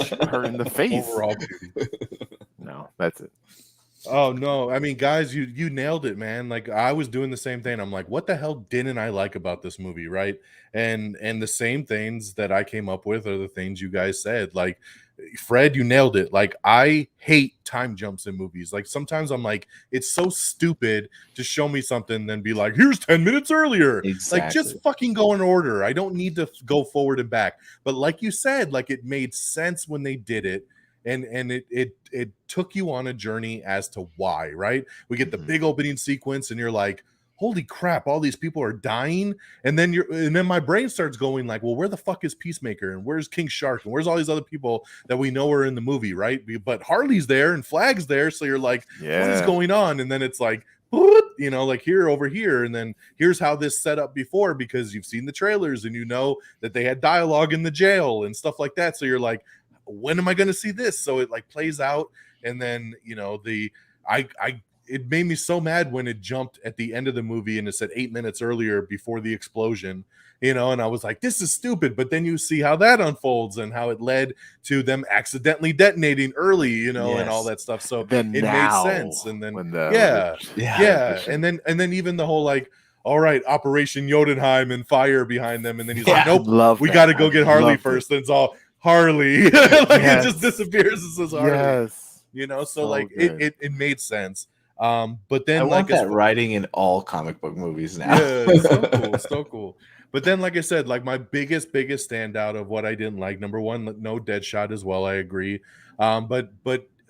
Shoot her in the face. Overall beauty. No, that's it. Oh no, I mean, guys, you nailed it, man. Like I was doing the same thing. I'm like, what the hell didn't I like about this movie, right? And the same things that I came up with are the things you guys said. Like Fred, you nailed it. Like I hate time jumps in movies. Like sometimes I'm like, it's so stupid to show me something then be like, here's 10 minutes earlier. Exactly. Like just fucking go in order. I don't need to go forward and back. But like you said, like it made sense when they did it. And it took you on a journey as to why, right? We get the big opening sequence and you're like, holy crap, all these people are dying. And then my brain starts going like, well, where the fuck is Peacemaker? And where's King Shark? And where's all these other people that we know are in the movie, right? But Harley's there and Flag's there. So you're like, what is going on? And then it's like, you know, like here over here. And then here's how this set up before, because you've seen the trailers and you know that they had dialogue in the jail and stuff like that. So you're like, when am I going to see this? So it like plays out. And then, you know, it made me so mad when it jumped at the end of the movie and it said 8 minutes earlier before the explosion, you know, and I was like, this is stupid. But then you see how that unfolds and how it led to them accidentally detonating early, you know, and all that stuff. So then it made sense. And then, And then even the whole, like, all right, Operation Jotunheim and fire behind them. And then he's like, nope, we got to go get Harley first. And it's all Harley. Like it just disappears and says Harley. You know, so like it made sense. But then I want that writing in all comic book movies now. Yeah, so cool. But then, like I said, like my biggest standout of what I didn't like, number one, no Deadshot as well. I agree. But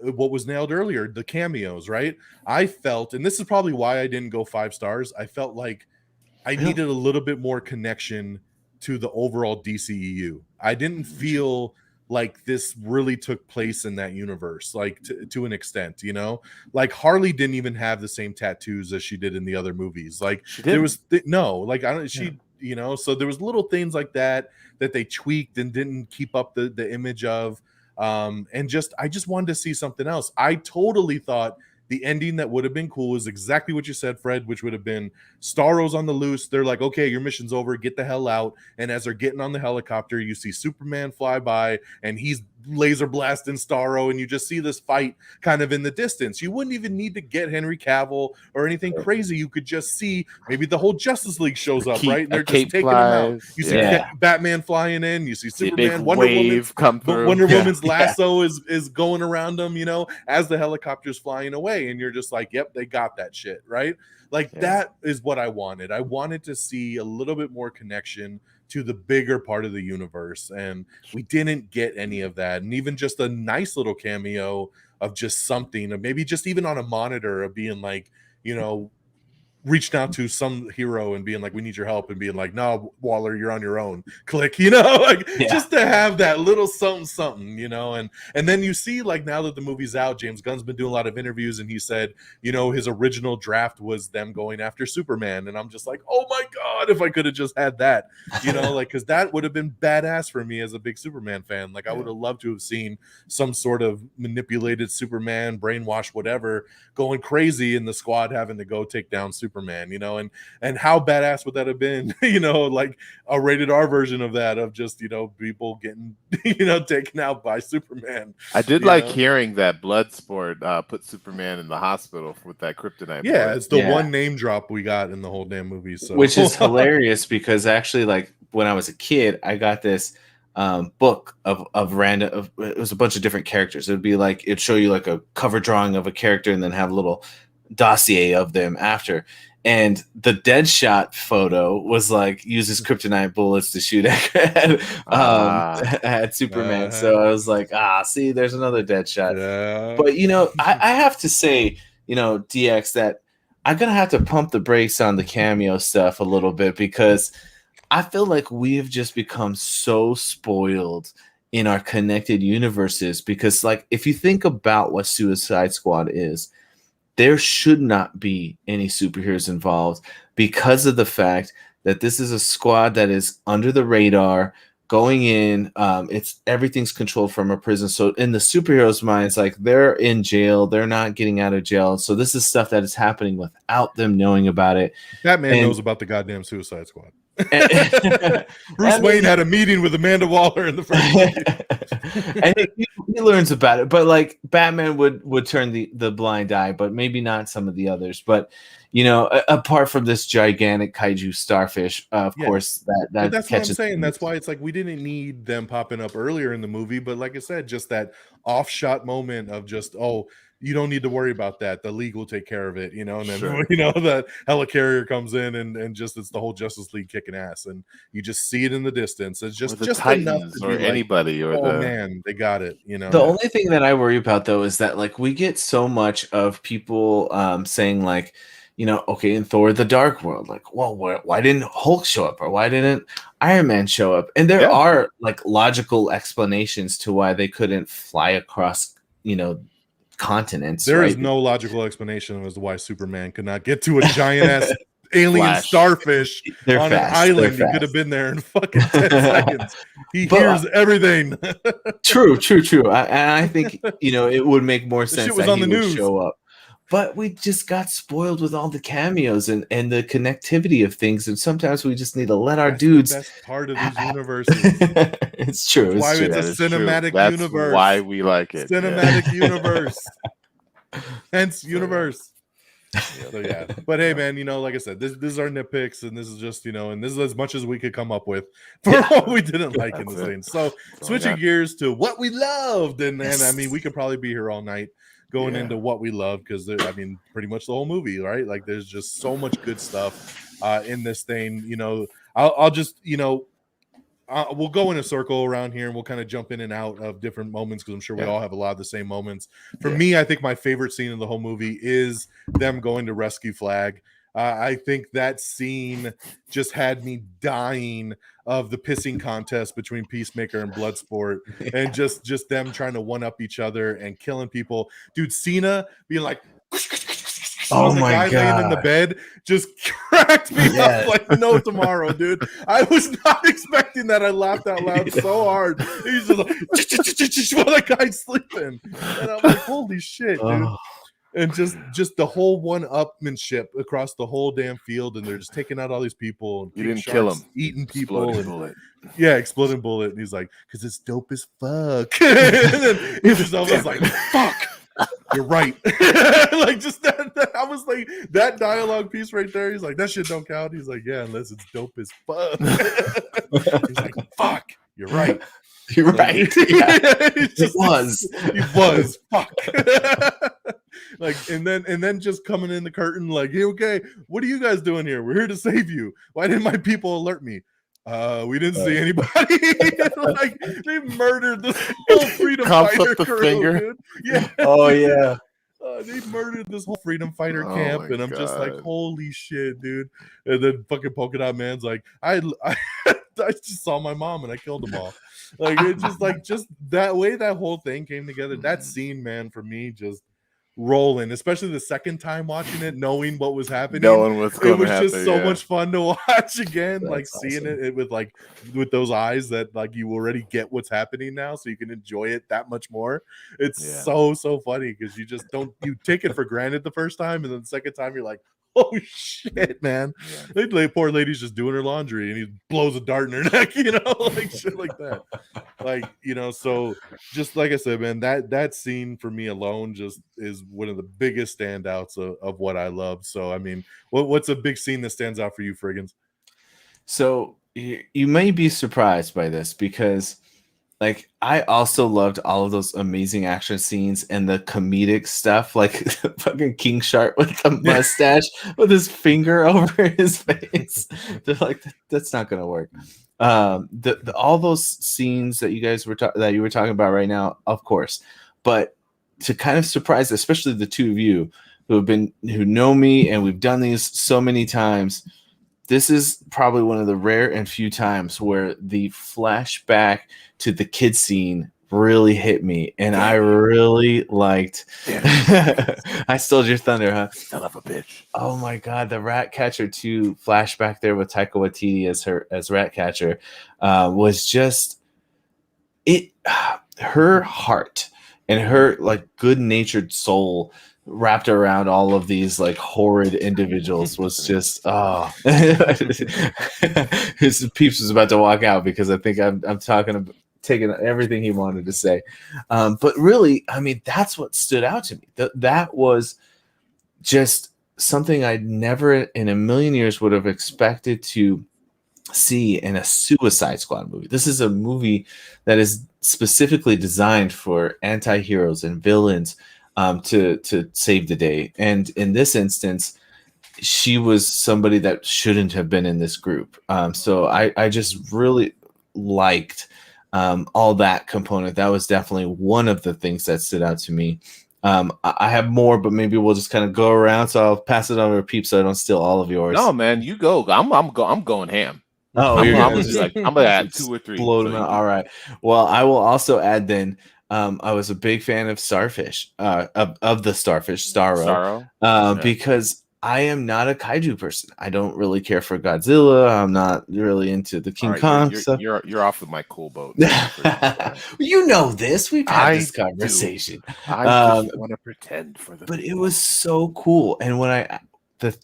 what was nailed earlier, the cameos, right? I felt, and this is probably why I didn't go 5 stars. I felt like I needed a little bit more connection to the overall DCEU. I didn't feel like this really took place in that universe, like to an extent, you know, like Harley didn't even have the same tattoos as she did in the other movies. Like there was you know, so there was little things like that they tweaked and didn't keep up the image of, and I just wanted to see something else. I totally thought the ending that would have been cool is exactly what you said, Fred, which would have been Starro's on the loose. They're like, okay, your mission's over. Get the hell out. And as they're getting on the helicopter, you see Superman fly by and he's laser blasting Starro. And you just see this fight kind of in the distance. You wouldn't even need to get Henry Cavill or anything crazy. You could just see maybe the whole Justice League shows up, right? And they're just taking him out. You see Batman flying in. You see Superman, Wonder Woman's lasso is going around them, you know, as the helicopter's flying away. And you're just like, yep, they got that shit, right? Like that is what I wanted. I wanted to see a little bit more connection to the bigger part of the universe, and we didn't get any of that. And even just a nice little cameo of just something, or maybe just even on a monitor of being like, you know, reaching out to some hero and being like, we need your help, and being like, no, Waller, you're on your own. Click, you know, like just to have that little something, you know. And then you see, like, now that the movie's out, James Gunn's been doing a lot of interviews, and he said, you know, his original draft was them going after Superman. And I'm just like, oh my God, if I could have just had that, you know, like, because that would have been badass for me as a big Superman fan. Like, I would have loved to have seen some sort of manipulated Superman, brainwash, whatever, going crazy, and the squad having to go take down Superman, you know. And how badass would that have been? You know, like a rated R version of that, of just, you know, people getting, you know, taken out by Superman. I did like hearing that Bloodsport put Superman in the hospital with that kryptonite. Yeah, it's the one name drop we got in the whole damn movie. So, which is hilarious, because actually, like, when I was a kid, I got this book of random, it was a bunch of different characters. It would be like, it'd show you like a cover drawing of a character and then have a little dossier of them after. And the Deadshot photo was like, uses kryptonite bullets to shoot at Superman. So I was like, see, there's another Deadshot. But, you know, I have to say, DX, that I'm gonna have to pump the brakes on the cameo stuff a little bit, because I feel like we've just become so spoiled in our connected universes. Because, like, if you think about what Suicide Squad is, there should not be any superheroes involved, because of the fact that this is a squad that is under the radar, going in. It's everything's controlled from a prison. So in the superheroes' minds, like, they're in jail, they're not getting out of jail. So this is stuff that is happening without them knowing about it. Batman knows about the goddamn Suicide Squad. Bruce Wayne had a meeting with Amanda Waller in the first movie. And he learns about it, but like Batman would turn the blind eye, but maybe not some of the others. But apart from this gigantic kaiju starfish, of course, that's what I'm saying. That's why it's like we didn't need them popping up earlier in the movie, but like I said, just that off-shot moment of just, oh, you don't need to worry about that. The league will take care of it, and then the helicarrier comes in and just it's the whole Justice League kicking ass, and you just see it in the distance. It's just Titans enough or anybody, like, man, they got it. The only thing that I worry about though is that, like, we get so much of people saying, like, okay, in Thor: The Dark World, like, well, why didn't Hulk show up, or why didn't Iron Man show up? And there are like logical explanations to why they couldn't fly across, continents. There is no logical explanation as to why Superman could not get to a giant ass alien starfish on an island. He could have been there in fucking 10 seconds. He hears everything. True. And I think it would make more sense that he would show up. But we just got spoiled with all the cameos and the connectivity of things, and sometimes we just need to let our dudes. The best part of these universes. It's true. That's why it's a cinematic universe. Why we like it. Cinematic universe. Hence universe. So yeah. But hey, man, like I said, this is our nitpicks, and this is just and this is as much as we could come up with for what we didn't like in this thing. So switching gears to what we loved, and I mean, we could probably be here all night going into what we love, because I mean, pretty much the whole movie, right? Like, there's just so much good stuff in this thing. I'll just we'll go in a circle around here, and we'll kind of jump in and out of different moments, because I'm sure we all have a lot of the same moments. For me, I think my favorite scene in the whole movie is them going to rescue Flag. I think that scene just had me dying of the pissing contest between Peacemaker and Bloodsport, and just them trying to one up each other and killing people. Dude, Cena being like, oh the my guy God, laying in the bed just cracked me up like no tomorrow, dude. I was not expecting that. I laughed out loud so hard. He's just like, while that guy's sleeping, and I'm like, holy shit, dude. And just the whole one-upmanship across the whole damn field, and they're just taking out all these people. And you didn't kill him, eating people, exploding bullet. And he's like, "Cause it's dope as fuck." And then he was like, "Fuck, you're right." Like, just that, I was like, that dialogue piece right there. He's like, "That shit don't count." He's like, "Yeah, unless it's dope as fuck." He's like, "Fuck, you're right." You're right. Yeah. He was. Fuck. Like, and then just coming in the curtain, like, hey, okay, what are you guys doing here? We're here to save you. Why didn't my people alert me? We didn't see anybody. Like, they murdered this whole freedom fighter crew, dude. Yeah. Oh yeah. They murdered this whole freedom fighter camp, and I'm just like, holy shit, dude. And then fucking Polka Dot Man's like, I just saw my mom and I killed them all. Like, it's just that way that whole thing came together. That scene, man, for me, just rolling, especially the second time watching it, knowing what was happening. Knowing what's going to happen. It was just so much fun to watch again. That's like awesome. Seeing it with those eyes that like you already get what's happening now, so you can enjoy it that much more. It's so funny, because you take it for granted the first time, and then the second time you're like, oh shit, man. Poor lady's just doing her laundry and he blows a dart in her neck, like shit like that. Like, so just like I said, man, that scene for me alone just is one of the biggest standouts of what I love. So, I mean, what's a big scene that stands out for you, Frigginz? So you may be surprised by this, because like, I also loved all of those amazing action scenes and the comedic stuff, like fucking King Shark with the mustache with his finger over his face. They're like, that's not gonna work. All those scenes that you guys were talking about right now, of course, but to kind of surprise, especially the two of you, who know me, and we've done these so many times. This is probably one of the rare and few times where the flashback to the kid scene really hit me, and I really liked. I stole your thunder, huh? Son of a bitch. Oh my god, the Ratcatcher 2 flashback there with Taika Waititi as Ratcatcher was just it. Her heart and her like good-natured soul wrapped around all of these like horrid individuals was just his Peeps was about to walk out because I think I'm taking everything he wanted to say, but really, I mean, that's what stood out to me. That was just something I'd never in a million years would have expected to see in a Suicide Squad movie. This is a movie that is specifically designed for anti-heroes and villains to save the day. And in this instance, she was somebody that shouldn't have been in this group. So I just really liked all that component. That was definitely one of the things that stood out to me. I have more, but maybe we'll just kind of go around. So I'll pass it over to Peeps so I don't steal all of yours. No, man, you go. I'm going ham. Oh, I'm gonna gonna add 2 or 3. Explode them out. All right. Well, I will also add then. I was a big fan of Starfish, of the Starfish, Starro, because I am not a kaiju person. I don't really care for Godzilla. I'm not really into the King Kong stuff. You're off of my cool boat. You know this. We've had this conversation. I just want to pretend for the. But it was so cool, and when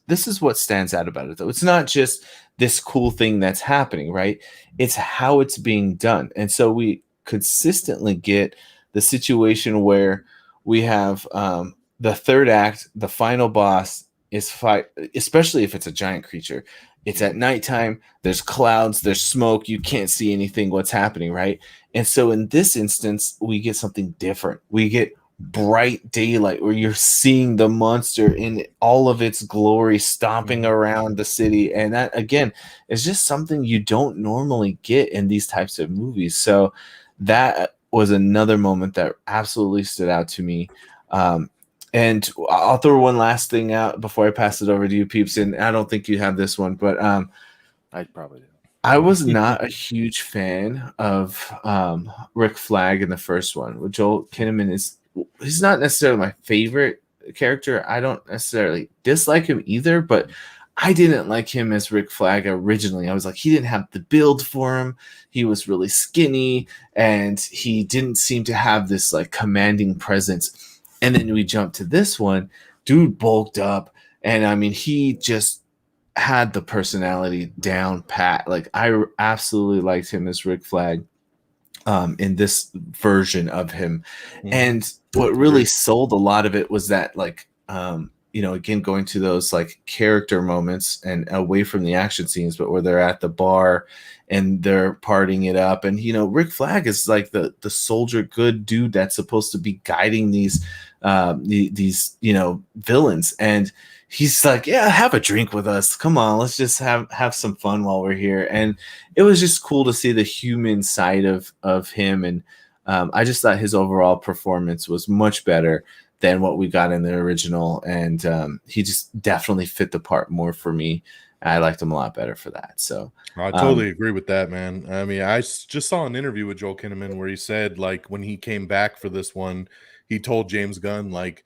this is what stands out about it, though. It's not just this cool thing that's happening, right? It's how it's being done, and so we consistently get the situation where we have the third act, the final boss is fight, especially if it's a giant creature. It's at nighttime, there's clouds, there's smoke, you can't see anything what's happening, right? And so in this instance, we get something different. We get bright daylight where you're seeing the monster in all of its glory stomping around the city. And that, again, is just something you don't normally get in these types of movies. So that was another moment that absolutely stood out to me. And I'll throw one last thing out before I pass it over to you, Peeps. And I don't think you have this one, but I probably do. I was not a huge fan of Rick Flag in the first one. Joel Kinnaman he's not necessarily my favorite character. I don't necessarily dislike him either, but I didn't like him as Rick Flag originally. I was like, he didn't have the build for him. He was really skinny, and he didn't seem to have this like commanding presence. And then we jump to this one, dude bulked up, and I mean, he just had the personality down pat. Like, I absolutely liked him as Rick Flag in this version of him. And what really sold a lot of it was that, like, again, going to those like character moments and away from the action scenes, but where they're at the bar and they're partying it up. And, Rick Flag is like the soldier good dude that's supposed to be guiding these villains. And he's like, yeah, have a drink with us. Come on, let's just have some fun while we're here. And it was just cool to see the human side of him. And I just thought his overall performance was much better than what we got in the original. And he just definitely fit the part more for me. I liked him a lot better for that. So I totally agree with that, man. I mean, I just saw an interview with Joel Kinnaman where he said, like, when he came back for this one, he told James Gunn, like,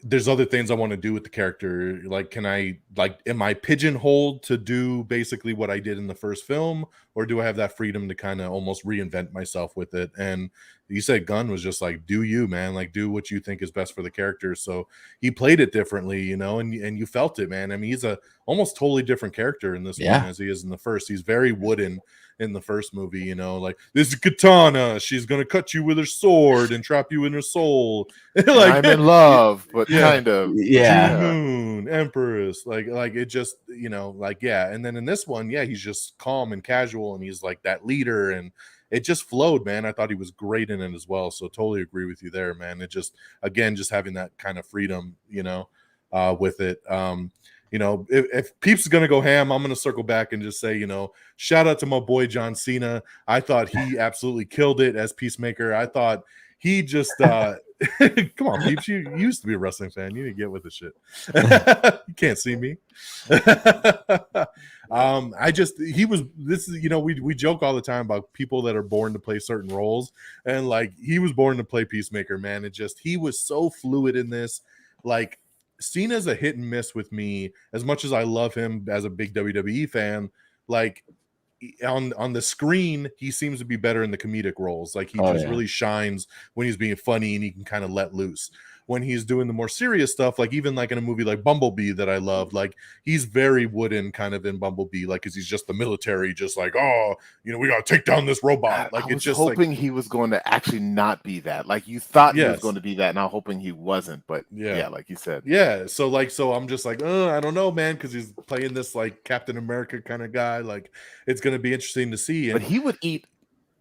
there's other things I want to do with the character. Like, am I pigeonholed to do basically what I did in the first film, or do I have that freedom to kind of almost reinvent myself with it? And he said Gunn was just like, do you, man, like, do what you think is best for the character. So he played it differently, and you felt it, man. I mean, he's a almost totally different character in this one as he is in the first. He's very wooden in the first movie, like, this is Katana, she's gonna cut you with her sword and trap you in her soul. Like, I'm in love, but kind of Moon, Empress, like it just, and then in this one, he's just calm and casual, and he's like that leader, and it just flowed, man. I thought he was great in it as well. So totally agree with you there, man. It just, again, just having that kind of freedom, with it. If Peeps is going to go ham, I'm going to circle back and just say, shout out to my boy John Cena. I thought he absolutely killed it as Peacemaker. I thought he just Come on, Peeps. You used to be a wrestling fan. You need to get with the shit. You can't see me. We joke all the time about people that are born to play certain roles, and like he was born to play Peacemaker, man. He was so fluid in this. Like Cena's a hit and miss with me. As much as I love him as a big WWE fan, like on the screen, he seems to be better in the comedic roles. Like he really shines when he's being funny and he can kind of let loose. When he's doing the more serious stuff, like even like in a movie like Bumblebee that I love, like he's very wooden kind of in Bumblebee, like because he's just the military, just like, oh, we gotta take down this robot. Like I was hoping he was going to actually not be that. Like you thought he was going to be that, and I'm hoping he wasn't. But yeah, like you said, so I'm just like, I don't know, man, because he's playing this like Captain America kind of guy. Like it's gonna be interesting to see. But he would eat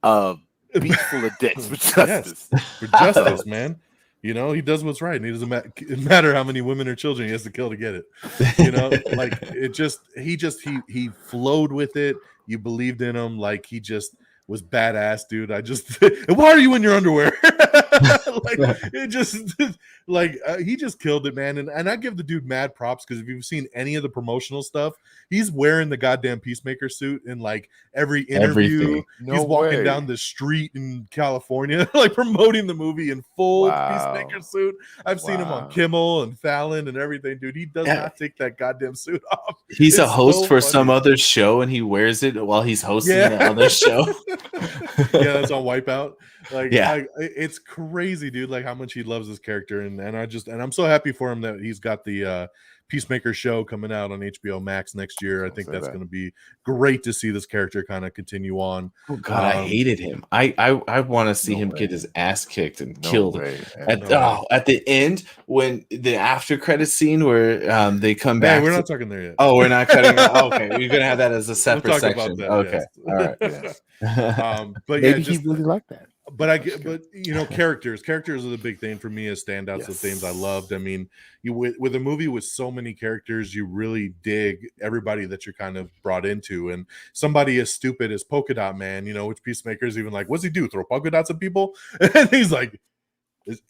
a beach full of dicks for justice. For justice, man. He does what's right, and he doesn't matter how many women or children he has to kill to get it. Like he flowed with it. You believed in him. Like he just was badass, dude. Why are you in your underwear? He just killed it, man. And I give the dude mad props, because if you've seen any of the promotional stuff, he's wearing the goddamn Peacemaker suit in like every interview. He's walking down the street in California, like promoting the movie in full Peacemaker suit. I've seen him on Kimmel and Fallon and everything, dude. He does not take that goddamn suit off. He's a host for some other show, and he wears it while he's hosting the other show. That's on Wipeout. It's crazy, dude. Like how much he loves this character, and I'm so happy for him that he's got the Peacemaker show coming out on HBO Max next year. I think that's going to be great to see this character kind of continue on. Oh God, I hated him. I want to see him get his ass kicked and killed at the end, when the after credit scene where they come back. We're not talking there yet. Oh, we're not cutting. Okay, we're gonna have that as a separate section. That, okay, all right. But maybe he really liked that. But characters are the big thing for me as standouts of things I loved. I mean, with a movie with so many characters, you really dig everybody that you're kind of brought into. And somebody as stupid as Polka Dot Man, which Peacemaker is even like, what's he do? Throw polka dots at people? And he's like,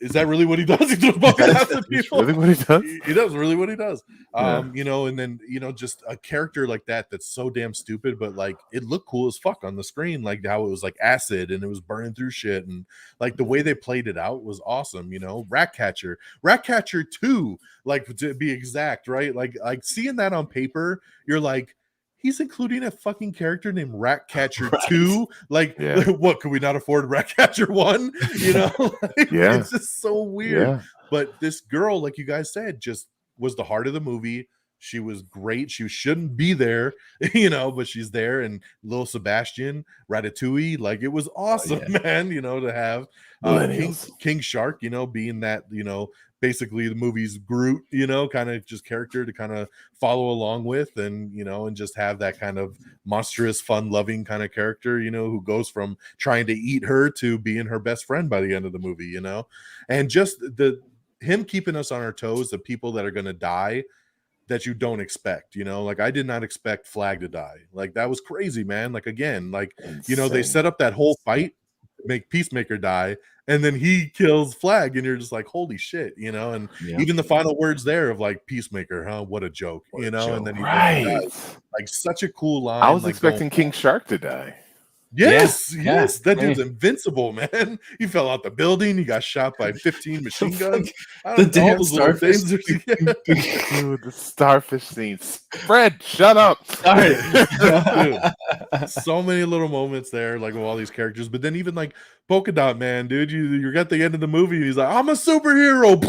is that really what he does? He throws polka dots at people. Really what he does? He does really what he does. And then just a character like that's so damn stupid, but like it looked cool as fuck on the screen, like how it was like acid and it was burning through shit, and like the way they played it out was awesome. Ratcatcher 2, like to be exact, right? Like seeing that on paper, you're like, he's including a fucking character named Ratcatcher 2. Like, what, could we not afford Ratcatcher 1? It's just so weird. Yeah. But this girl, like you guys said, just was the heart of the movie. She was great. She shouldn't be there, but she's there. And little Sebastian, Ratatouille, like it was awesome, man, to have King Shark, being that, basically the movie's Groot, kind of just character to kind of follow along with, and and just have that kind of monstrous, fun-loving kind of character, who goes from trying to eat her to being her best friend by the end of the movie, and just him keeping us on our toes, the people that are going to die that you don't expect, like I did not expect Flag to die. Like that was crazy, man. Like again, like they set up that whole fight, make Peacemaker die, and then he kills Flag, and you're just like, holy shit, and even the final words there of like, Peacemaker, huh? What a joke, and then he dies. Like such a cool line. I was expecting King Shark to die. Yes, that dude's invincible, man. He fell out the building. He got shot by 15 machine guns. The damn starfish. Dude, the starfish scene. Fred, shut up. All right. Dude, so many little moments there, like with all these characters. But then even like Polka Dot Man, dude, you're at the end of the movie, and he's like, I'm a superhero.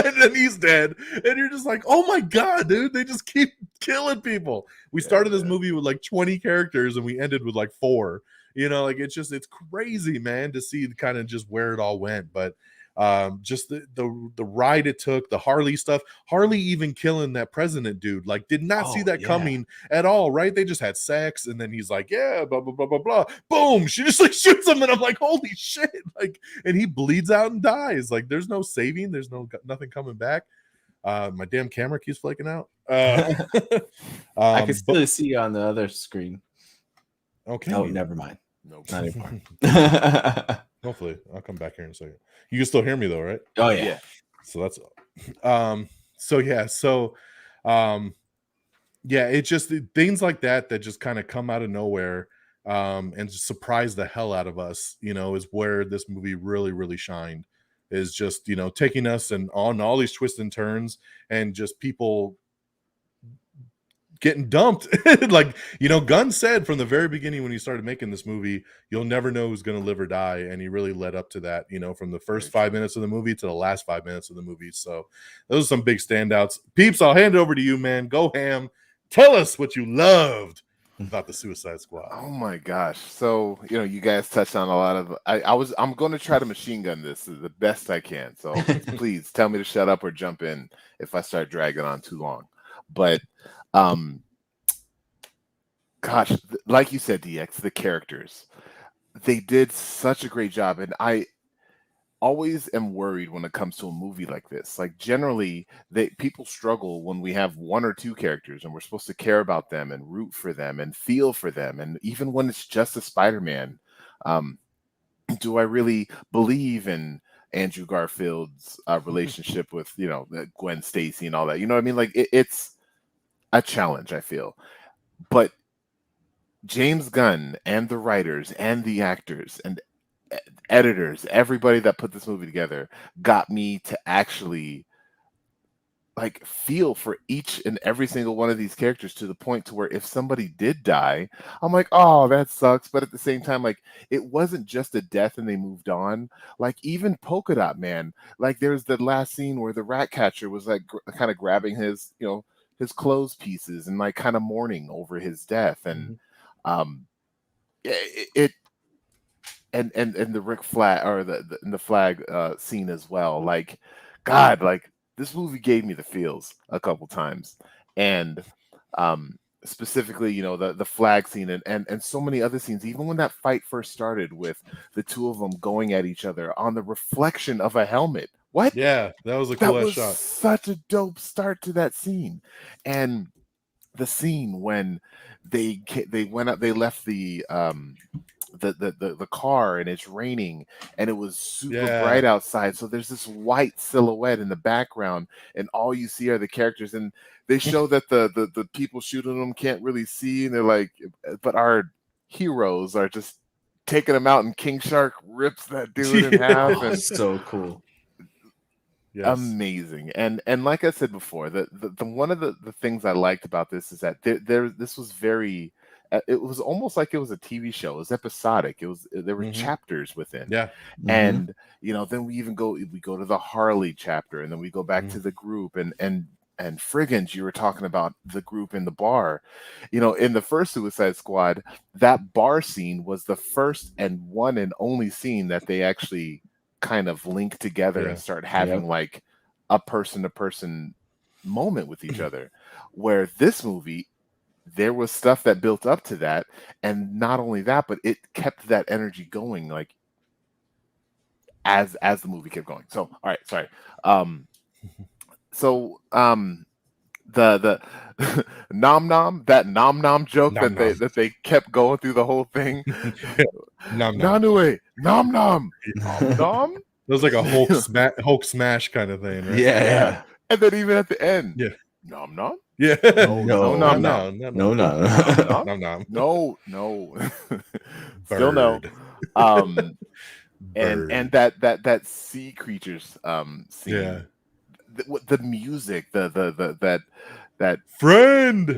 And then he's dead. And you're just like, oh my God, dude, they just keep killing people. We started this movie with like 20 characters, and we ended with like 4. Like it's crazy, man, to see kind of just where it all went. But just the ride it took, the Harley stuff, Harley even killing that president dude, like did not see that coming at all, right? They just had sex, and then he's like, yeah, blah blah blah blah blah, boom, she just like shoots him, and I'm like, holy shit, like, and he bleeds out and dies. Like there's no saving, there's nothing coming back. My damn camera keeps flaking out. I can still see you on the other screen. Okay. Oh, never mind. Nope. Not anymore. Hopefully, I'll come back here in a second. You can still hear me though, right? Oh yeah. Yeah. So that's yeah, it's just things like that just kind of come out of nowhere and just surprise the hell out of us, is where this movie really, really shined. Is just, taking us and on all these twists and turns and just people getting dumped. Like, Gunn said from the very beginning when he started making this movie, you'll never know who's going to live or die. And he really led up to that, from the first 5 minutes of the movie to the last 5 minutes of the movie. So those are some big standouts. Peeps, I'll hand it over to you, man. Go ham. Tell us what you loved about the Suicide Squad. Oh my gosh. So, you guys touched on a lot of I'm going to try to machine gun this the best I can. So please tell me to shut up or jump in if I start dragging on too long. But gosh, like you said, DX, the characters, they did such a great job. And I always am worried when it comes to a movie like this. Like generally, people struggle when we have one or two characters and we're supposed to care about them and root for them and feel for them. And even when it's just a Spider-Man, do I really believe in Andrew Garfield's relationship with, Gwen Stacy and all that? You know what I mean? Like it's a challenge, I feel. But James Gunn and the writers and the actors and editors, everybody that put this movie together got me to actually like feel for each and every single one of these characters to the point to where if somebody did die, I'm like, oh, that sucks. But at the same time, like it wasn't just a death and they moved on. Like even Polka Dot Man, like there's the last scene where the rat catcher was like kind of grabbing his, his clothes pieces and like kind of mourning over his death. And and the Rick Flag or the flag scene as well. Like, God, like this movie gave me the feels a couple times, and specifically, the flag scene and so many other scenes. Even when that fight first started with the two of them going at each other on the reflection of a helmet. What? Yeah, that was a cool shot. Such a dope start to that scene, and the scene when they went up, they left the car and it's raining and it was super bright outside, so there's this white silhouette in the background and all you see are the characters, and they show that the people shooting them can't really see, and they're like, but our heroes are just taking them out and King Shark rips that dude in half. And so cool. Yes. Amazing. And like I said before, the one of the things I liked about this is that this was very it was almost like it was a TV show. It was episodic. There were chapters within. Yeah. And then we go to the Harley chapter, and then we go back to the group and Frigginz, you were talking about the group in the bar. In the first Suicide Squad, that bar scene was the first and one and only scene that they actually kind of link together and start having like a person-to-person moment with each other. Where this movie, there was stuff that built up to that, and not only that, but it kept that energy going, like as the movie kept going. So, all right, sorry. The nom nom, that nom nom joke that they kept going through the whole thing. Nom nom. Nanue, nom nom, nom nom. It was like a Hulk smash kind of thing, right? Yeah. And then even at the end, yeah, nom nom. Yeah. No. Still no. And that sea creatures scene. Yeah. The music, that friend,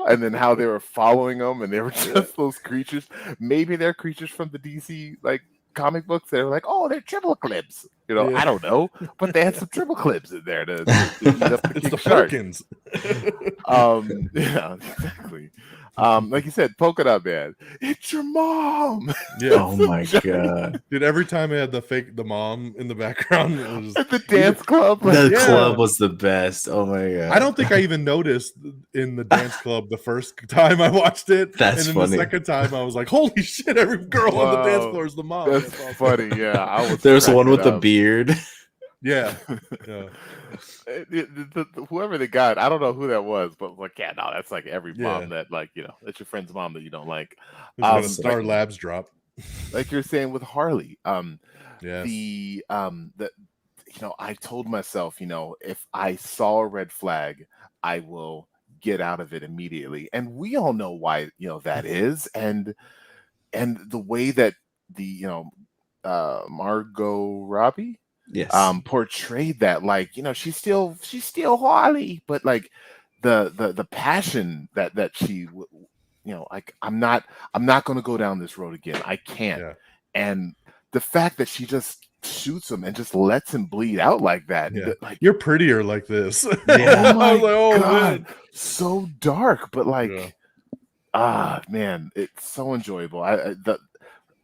and then how they were following them, and they were just those creatures. Maybe they're creatures from the DC like comic books. They're like, oh, they're triple clips. I don't know, but they had some triple clips in there to eat up the King Shark. Yeah, exactly. Like you said, Polka Dot Man. It's your mom. Yeah. Oh my god, dude! Every time it had the mom in the background, it was at the dance club. The club was the best. Oh my god! I don't think I even noticed in the dance club the first time I watched it. That's and then funny. The second time I was like, "Holy shit! Every girl on the dance floor is the mom." That's funny. Yeah, There's one with the beard. Yeah. Whoever they got, I don't know who that was, but like, no, that's like every mom that like, that's your friend's mom that you don't like. Star Labs drop. like you're saying with Harley. Yes. The I told myself, if I saw a red flag, I will get out of it immediately. And we all know why, that is. And the way that the, Margot Robbie Yes. portrayed that, like, she's still Harley, but like the passion that she like, I'm not going to go down this road again. I can't. Yeah. And the fact that she just shoots him and just lets him bleed out like that. Yeah. Like, you're prettier like this. oh my I was like, oh, God, man. so dark, but like, Yeah. man, it's so enjoyable. The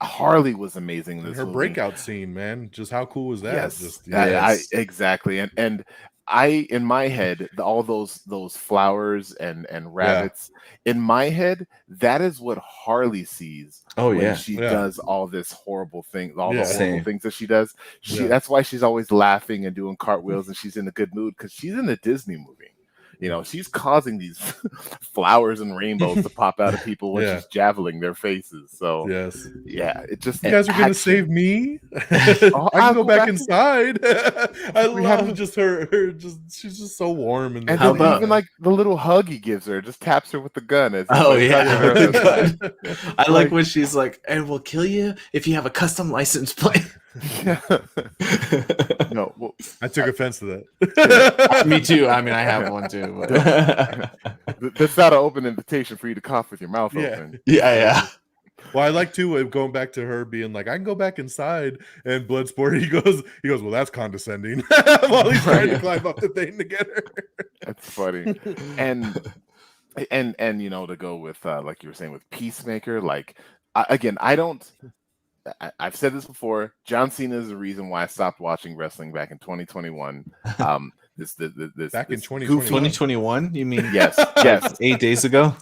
Harley was amazing in And this her movie. breakout scene, man. Just how cool was that? Yes, Just I exactly. And I, in my head, all those flowers and rabbits, in my head, that is what Harley sees when she does all this horrible thing, all the horrible things that she does. That's why she's always laughing and doing cartwheels, and she's in a good mood, because she's in a Disney movie. She's causing these flowers and rainbows to pop out of people when she's javeling their faces. So it just, you guys are gonna save me. Oh, I can go back inside. I love just her. She's just so warm. And then even like the little hug he gives her, just taps her with the gun. As I like when she's like, "And we'll kill you if you have a custom license plate." No, well, I took offense to that. Me too. I mean, I have one too. That's not an open invitation for you to cough with your mouth open. Yeah. Well, I like too, going back to her being like, I can go back inside, and Bloodsport, he goes, well, that's condescending, while he's trying to climb up the thing to get her. That's funny. And to go with like you were saying with Peacemaker, like I've said this before. John Cena is the reason why I stopped watching wrestling back in 2021. This back in 2021, you mean? Yes. 8 days ago.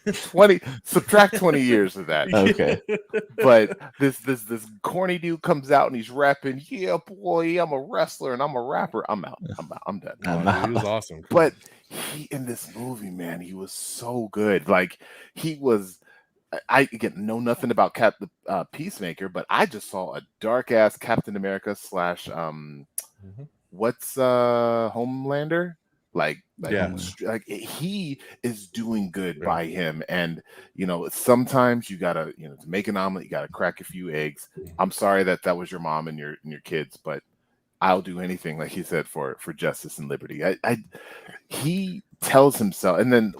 20, subtract 20 years of that. Okay. But this corny dude comes out and he's rapping, "Yeah, boy, I'm a wrestler and I'm a rapper." I'm out. I'm done. He was awesome. But he, in this movie, man, he was so good. Like, he was. I again know nothing about Peacemaker, but I just saw a dark ass Captain America / what's Homelander, like he is doing good by him. And sometimes you gotta to make an omelet, you gotta crack a few eggs. I'm sorry that was your mom and your kids, but I'll do anything, like he said, for justice and liberty. He tells himself, and then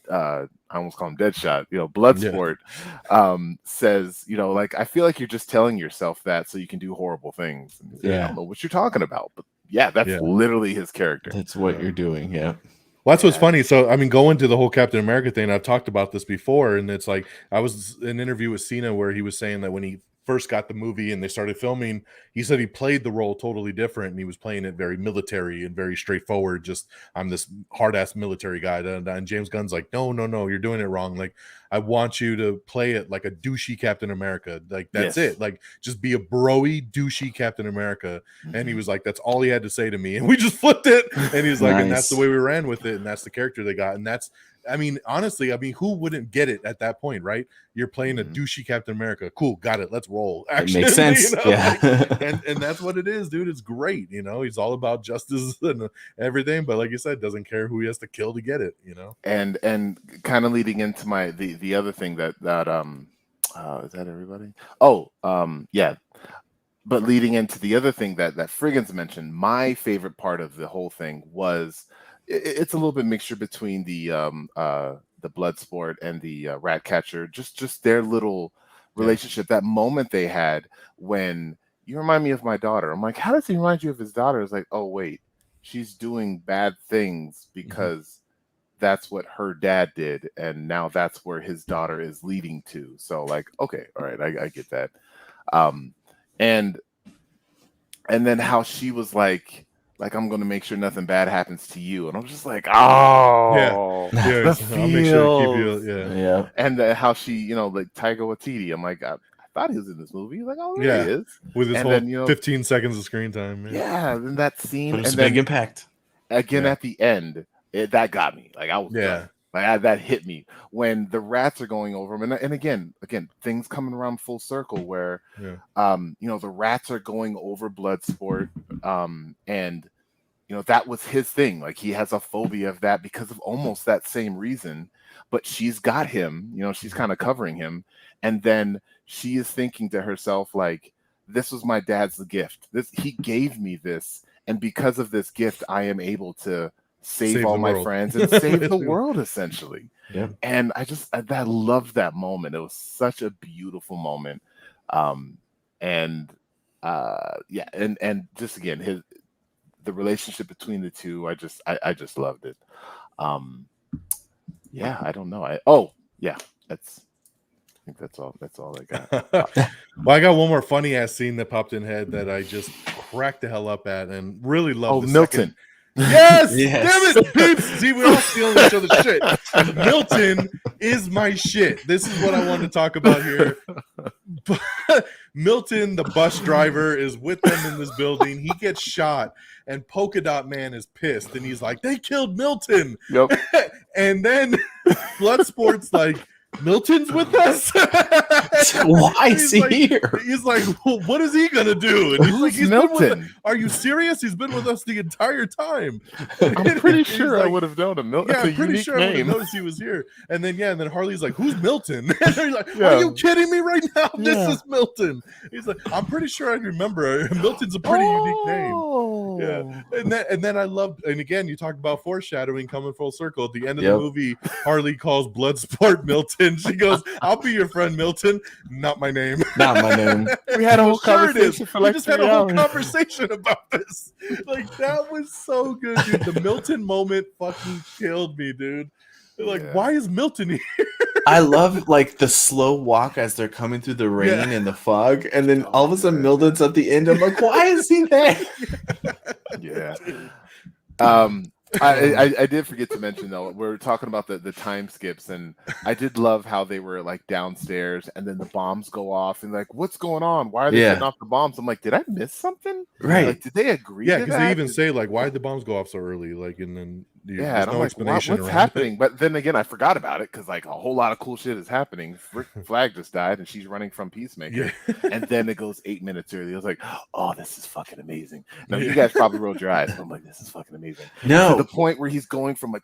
I almost call him Deadshot, Bloodsport, says, like, I feel like you're just telling yourself that so you can do horrible things. I don't know what you're talking about, but that's literally his character. That's what you're doing. Yeah. Well, that's what's funny. So, I mean, going to the whole Captain America thing, I've talked about this before, and it's like, I was in an interview with Cena where he was saying that when he first got the movie and they started filming, he said he played the role totally different, and he was playing it very military and very straightforward. Just, I'm this hard ass military guy. And James Gunn's like, no, you're doing it wrong. Like, I want you to play it like a douchey Captain America. Like, that's it. Like, just be a broy, douchey Captain America. And he was like, that's all he had to say to me. And we just flipped it. And he's like, and that's the way we ran with it. And that's the character they got. And that's, I mean, honestly, who wouldn't get it at that point, right? You're playing a douchey Captain America. Cool, got it. Let's roll. Action, it makes sense. And that's what it is, dude. It's great. He's all about justice and everything. But like you said, doesn't care who he has to kill to get it. And kind of leading into the other thing that is that everybody? Yeah. But leading into the other thing that Frigginz mentioned, my favorite part of the whole thing was, it's a little bit mixture between the Bloodsport and the Ratcatcher, just their little relationship. That moment they had when, "You remind me of my daughter." I'm like, how does he remind you of his daughter? It's like, oh wait, she's doing bad things because that's what her dad did, and now that's where his daughter is leading to. So like, okay, all right, I get that. And then how she was like, I'm going to make sure nothing bad happens to you. And I'm just like, oh, the I'll make sure to keep you, And how she, like Taika Waititi, I'm like, I thought he was in this movie. He's like, oh, there he is. With his whole 15 seconds of screen time. And that scene. It was a big impact. Again, at the end, that got me. Like, I was done. Like that hit me when the rats are going over him, and again, things coming around full circle where, the rats are going over Bloodsport, and that was his thing. Like he has a phobia of that because of almost that same reason, but she's got him. She's kind of covering him, and then she is thinking to herself like, "This was my dad's gift. He gave me this, and because of this gift, I am able to." Save all my friends and save the world, essentially. Yeah. And I loved that moment. It was such a beautiful moment. And just again, the relationship between the two, I just loved it. I don't know. I think that's all I got. Well, I got one more funny ass scene that popped in head that I just cracked the hell up at and really loved. Milton. Yes! Damn it, peeps! See, we're all stealing each other's shit. Milton is my shit. This is what I wanted to talk about here. But Milton, the bus driver, is with them in this building. He gets shot, and Polka Dot Man is pissed, and he's like, "They killed Milton." Yep. And then Bloodsport's like, "Milton's with us." Why is he here? He's like, well, "What is he gonna do?" And he's like, Who's Milton? Are you serious? He's been with us the entire time. I'm pretty sure I would have known him. Milton. Yeah, I'm pretty sure I would have noticed he was here. And then Harley's like, "Who's Milton?" And they're like, "Are you kidding me right now? This is Milton." He's like, "I'm pretty sure I remember. Milton's a pretty unique name." Yeah, and then I loved, and again, you talked about foreshadowing coming full circle. At the end of the movie, Harley calls Bloodsport Milton. She goes, "I'll be your friend, Milton. Not my name. Not my name." We had a whole conversation for like we just had a whole conversation about this. Like that was so good, dude. The Milton moment fucking killed me, dude. Like, why is Milton here? I love like the slow walk as they're coming through the rain and the fog, and then all of a sudden Milton's at the end. I'm like, why is he there? Yeah. I did forget to mention though, we're talking about the time skips, and I did love how they were like downstairs and then the bombs go off and like, what's going on? Why are they setting off the bombs? I'm like, did I miss something? Right. Like, did they agree? Yeah, because they even say like, why did the bombs go off so early? Like, and then and I'm like, what's happening? But then again, I forgot about it because like a whole lot of cool shit is happening. Flag just died and she's running from Peacemaker. And then it goes 8 minutes early. I was like, oh, this is fucking amazing. Now you guys probably rolled your eyes. I'm like, this is fucking amazing. No. To the point where he's going from like,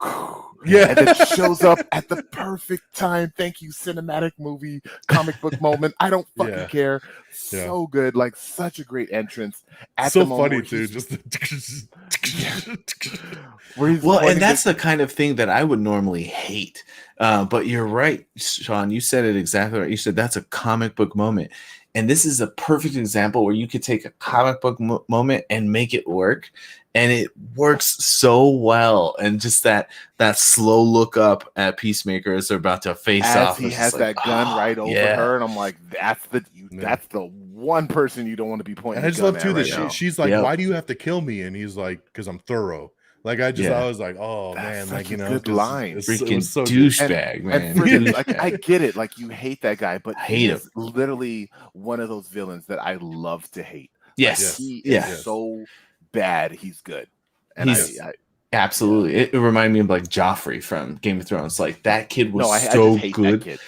and it shows up at the perfect time. Thank you, cinematic movie, comic book moment. I don't fucking care. So good, like such a great entrance. At so the moment funny too. Just and that's the kind of thing that I would normally hate. But you're right, Sean. You said it exactly right. You said that's a comic book moment. And this is a perfect example where you could take a comic book moment and make it work. And it works so well. And just that slow look up at Peacemaker as they're about to face off. He has that gun right over her. And I'm like, that's the one person you don't want to be pointing. And I just love too that she's like, why do you have to kill me? And he's like, because I'm thorough. Like I was like, oh that's man, like good line. Freaking so douchebag, man. And like I get it, like you hate that guy, but he is literally one of those villains that I love to hate. Yes, like, he is so bad, he's good. And I absolutely, it reminded me of like Joffrey from Game of Thrones. Like that kid was so good,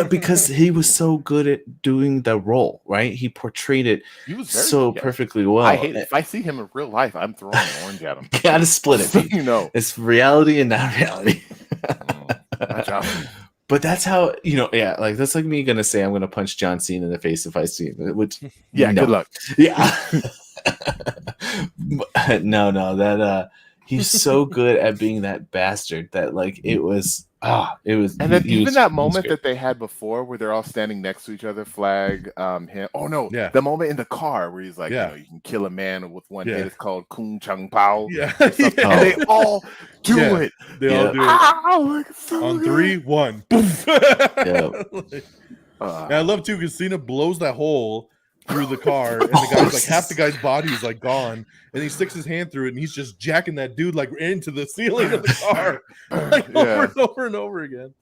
because he was so good at doing the role, right? He portrayed it so perfectly well. I hate it. If I see him in real life, I'm throwing an orange at him. Gotta split it, it's reality and not reality. But that's how like that's like me gonna say I'm gonna punch John Cena in the face if I see him. Which good luck. Yeah. No, he's so good at being that bastard that like it was. And then even that moment that they had before where they're all standing next to each other, Flag, him. Oh no, the moment in the car where he's like, you can kill a man with one hit. It's called Kung Chung Pao. And they all do it. They all do it. So on 3, 1. And I love too because Cena blows that hole through the car, and the guy's like half the guy's body is like gone, and he sticks his hand through it, and he's just jacking that dude like into the ceiling of the car, like over and over and over again.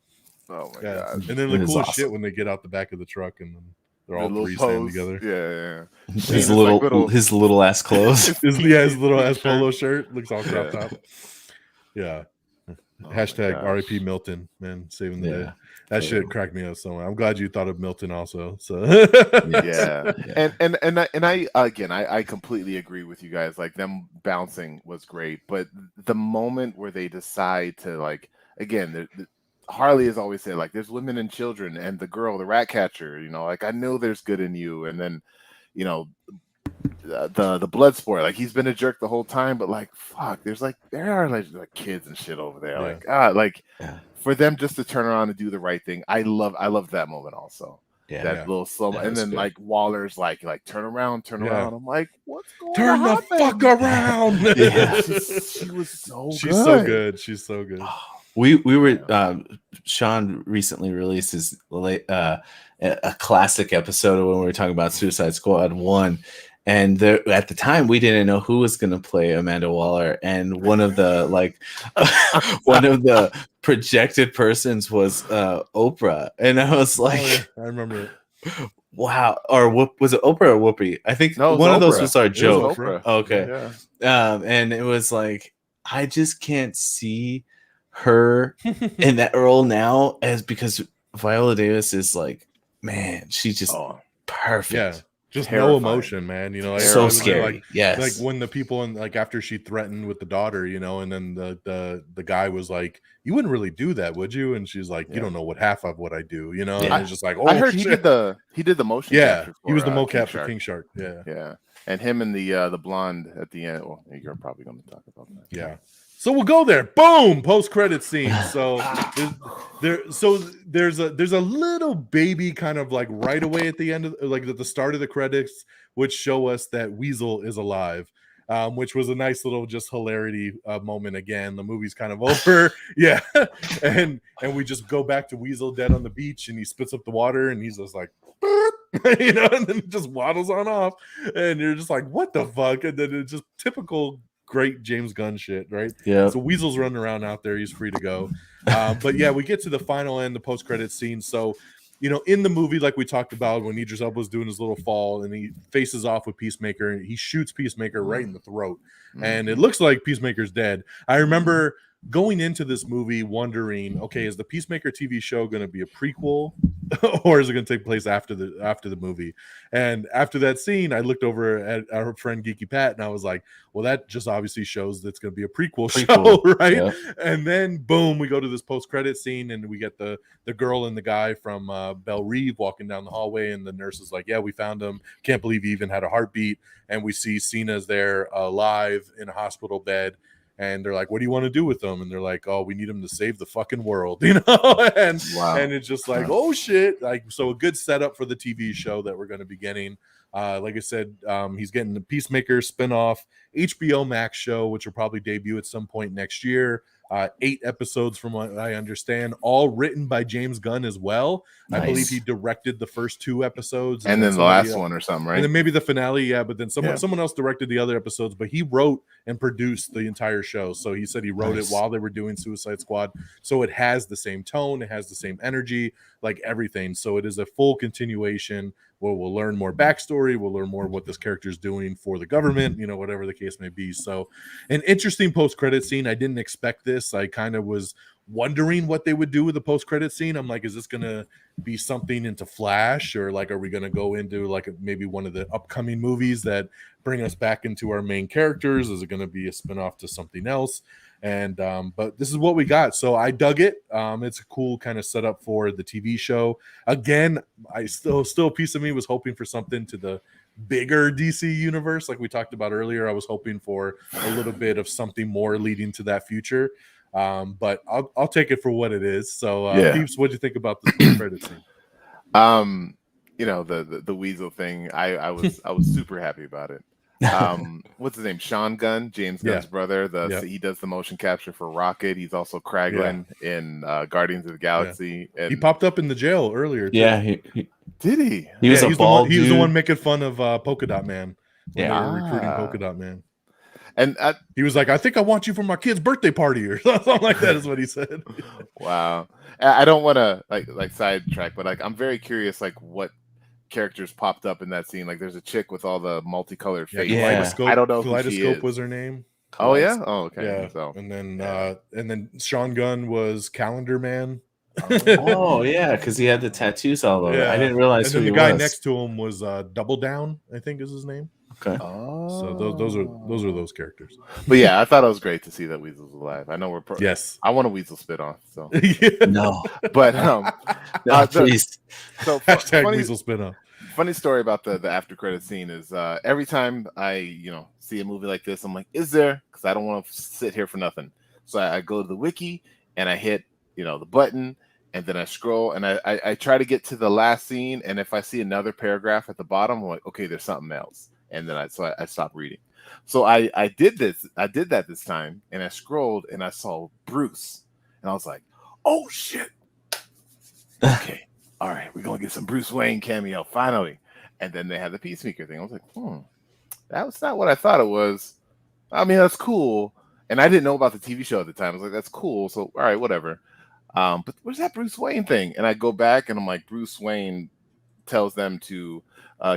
Oh my god! And then the coolest shit when they get out the back of the truck and then they're all three standing together. His little ass clothes. his little ass polo shirt looks all cropped up. Yeah. Hashtag gosh. RIP Milton, man, saving the day. Yeah. That For shit real. cracked me up so much. I'm glad you thought of Milton also. So Yeah. I completely agree with you guys. Like, them bouncing was great, but the moment where they decide to, like, again, Harley has always said, like, there's women and children, and the girl, the rat catcher, like, I know there's good in you, and then, the blood sport, like, he's been a jerk the whole time, but, like, fuck, there are like kids and shit over there, like, Yeah. for them just to turn around and do the right thing, I love that moment also. Yeah. That little slow, That and was then good. like Waller's like turn around. I'm like, what's going turn on? the fuck around. Yeah. She was so She's so good. She's so good. We were Sean recently released his a classic episode when we were talking about Suicide Squad 1, and there, at the time we didn't know who was going to play Amanda Waller, and one of the one of the projected persons was Oprah, and I was like, Oh, yeah, I remember it. wow. Or was it Oprah or Whoopi? I think No, it was one of those Oprah. was our It was joke. Oprah. Okay. Yeah. And it was like, I just can't see her in that role now, as because Viola Davis is like, man, she's just perfect. Yeah. Just Terrifying. no emotion, man. Like, So I was scary. Like, yes. Like when the people after she threatened with the daughter, and then the guy was like, "You wouldn't really do that, would you?" And she's like, "You don't know half of what I do," And it's just like, oh, I heard shit. he did the motion. Yeah, capture he was the for, mocap for King Shark. Yeah, yeah, and him and the blonde at the end. Well, you're probably going to talk about that. Yeah. So we'll go there. Boom! Post-credit scene. So there's a little baby kind of like right away at the end of at the start of the credits, which show us that Weasel is alive. Which was a nice little just hilarity moment. Again, the movie's kind of over. Yeah. and we just go back to Weasel dead on the beach, and he spits up the water, and he's just like and then it just waddles on off, and you're just like, what the fuck? And then it's just typical great James Gunn shit, right? Yeah. So Weasel's running around out there, he's free to go. But yeah, we get to the final end, the post-credit scene. So in the movie, like we talked about, when Idris Elba's doing his little fall and he faces off with Peacemaker, he shoots Peacemaker right in the throat, and it looks like Peacemaker's dead. I remember going into this movie wondering, okay, is the Peacemaker TV show going to be a prequel or is it going to take place after the movie? And after that scene, I looked over at our friend Geeky Pat, and I was like, well, that just obviously shows that it's going to be a prequel show, right? Yeah. And then boom, we go to this post-credit scene, and we get the girl and the guy from Belle Reve walking down the hallway, and the nurse is like, yeah, we found him. Can't believe he even had a heartbeat. And we see Cena's there alive in a hospital bed. And they're like, what do you want to do with them? And they're like, oh, we need him to save the fucking world, and it's just like, oh shit. Like, so a good setup for the TV show that we're going to be getting. Like I said, he's getting the Peacemaker spinoff HBO Max show, which will probably debut at some point next year. 8 episodes from what I understand, all written by James Gunn as well. Nice. I believe he directed the first 2 episodes. And then the last one or something, right? And then maybe the finale, yeah. But then someone else directed the other episodes, but he wrote and produced the entire show. So he said he wrote it while they were doing Suicide Squad. So it has the same tone, it has the same energy, like everything. So it is a full continuation where we'll learn more backstory, we'll learn more what this character is doing for the government, whatever the case may be. So an interesting post-credit scene. I didn't expect this. I kind of was wondering what they would do with the post-credit scene. I'm like, is this going to be something into Flash, or like, are we going to go into like maybe one of the upcoming movies that bring us back into our main characters? Is it going to be a spinoff to something else? And but this is what we got, so I dug it. It's a cool kind of setup for the TV show. Again, I still a piece of me was hoping for something to the bigger DC universe, like we talked about earlier. I was hoping for a little bit of something more leading to that future. But I'll take it for what it is. So Peeps, what do you think about this credit scene? The Weasel thing, I was super happy about it. What's his name? Sean Gunn, James Gunn's brother. He does the motion capture for Rocket. He's also Kraglin in Guardians of the Galaxy. And he popped up in the jail earlier. Yeah, did he? He was a bald dude. He was the one making fun of Polka Dot Man. When Yeah, they were recruiting Polka Dot Man. And he was like, I think I want you for my kid's birthday party, or something like that is what he said. Wow. I don't want to like sidetrack, but like I'm very curious, like what characters popped up in that scene. Like there's a chick with all the multicolored face. Kaleidoscope, I don't know who she Kaleidoscope is. was her name. Oh Close. yeah. Oh okay. Yeah, So and then yeah. Sean Gunn was Calendar Man. Oh yeah, because he had the tattoos all over. I Yeah, didn't realize and who then he the guy was. next to him was Double Down, I think is his name. Okay. So those are those characters. But yeah, I thought it was great to see that Weasel's alive. I know Yes. I want a Weasel spit off. So, Yeah. No, but no, please. so Hashtag funny, Weasel spin-off. funny story about the after credit scene is every time I see a movie like this, I'm like, is there? Because I don't want to sit here for nothing. So I go to the wiki and I hit the button, and then I scroll and I try to get to the last scene, and if I see another paragraph at the bottom, I'm like, okay, there's something else, and then I stop reading. So I did that this time, and I scrolled and I saw Bruce, and I was like, oh shit, okay, all right, we're gonna get some Bruce Wayne cameo finally. And then they had the Peacemaker thing. I was like, that was not what I thought it was. I mean, that's cool, and I didn't know about the TV show at the time. I was like, that's cool, so all right, whatever. But where's that Bruce Wayne thing? And I go back and I'm like, Bruce Wayne tells them to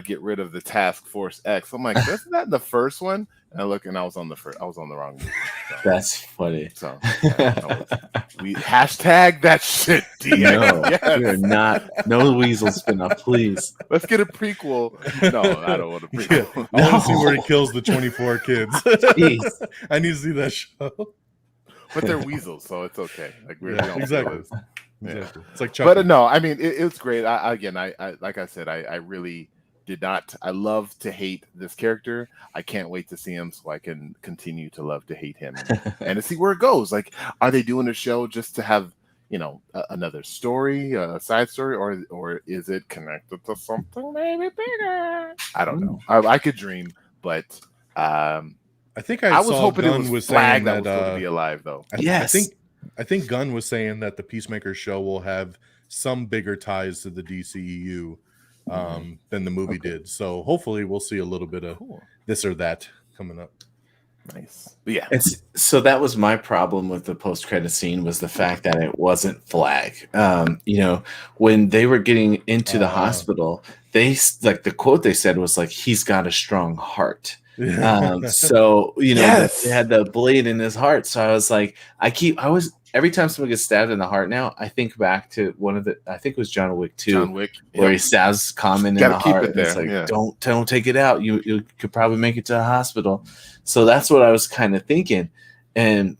get rid of the Task Force X. I'm like, isn't that in the first one? And I look, and I was on the wrong movie. So, That's funny. so we hashtag that shit. DX. No, Yes. we are not. No Weasel spinoff, please. Let's get a prequel. No, I don't want a Yeah, prequel. I want to see where he kills the 24 kids. Jeez. I need to see that show. But they're weasels, so it's okay. Like we don't exactly. feel this. Yeah. Exactly. It's like Chucky. But no, I mean it's great. I like I said, I really did not. I love to hate this character. I can't wait to see him so I can continue to love to hate him and to see where it goes. Like, are they doing a show just to have another story, a side story, or is it connected to something maybe bigger? I don't know. I could dream, but I think I was saw hoping Gunn it was was Flag saying that was that going to be alive though. Yes. I think Gunn was saying that the Peacemaker show will have some bigger ties to the DCEU than the movie did. So hopefully we'll see a little bit of this or that coming up. Nice. But yeah. So that was my problem with the post-credit scene, was the fact that it wasn't Flag. When they were getting into the hospital, they like the quote they said was like, he's got a strong heart. So Yes. they had the blade in his heart. So I was like, every time someone gets stabbed in the heart now, I think back to I think it was John Wick 2, John Wick, where he stabs Common in the heart. And it's like, don't take it out. You could probably make it to the hospital. So that's what I was kind of thinking. And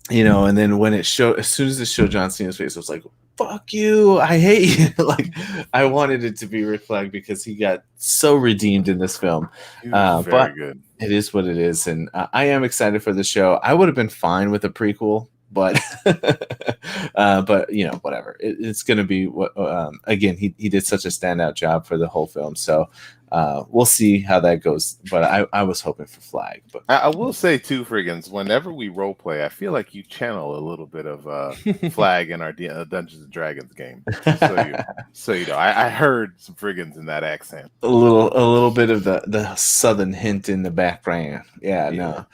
and then when it showed, as soon as it showed John Cena's face, I was like, fuck you, I hate you. Like, I wanted it to be Rick Flag because he got so redeemed in this film. But good. It is what it is, and I am excited for the show. I would have been fine with a prequel, but whatever. It's going to be what. Again, he did such a standout job for the whole film, so we'll see how that goes. But I was hoping for Flag. But I will say too, Frigginz, whenever we role play, I feel like you channel a little bit of Flag in our Dungeons and Dragons game. So you know, I heard some Frigginz in that accent. A little bit of the southern hint in the background. Yeah. No.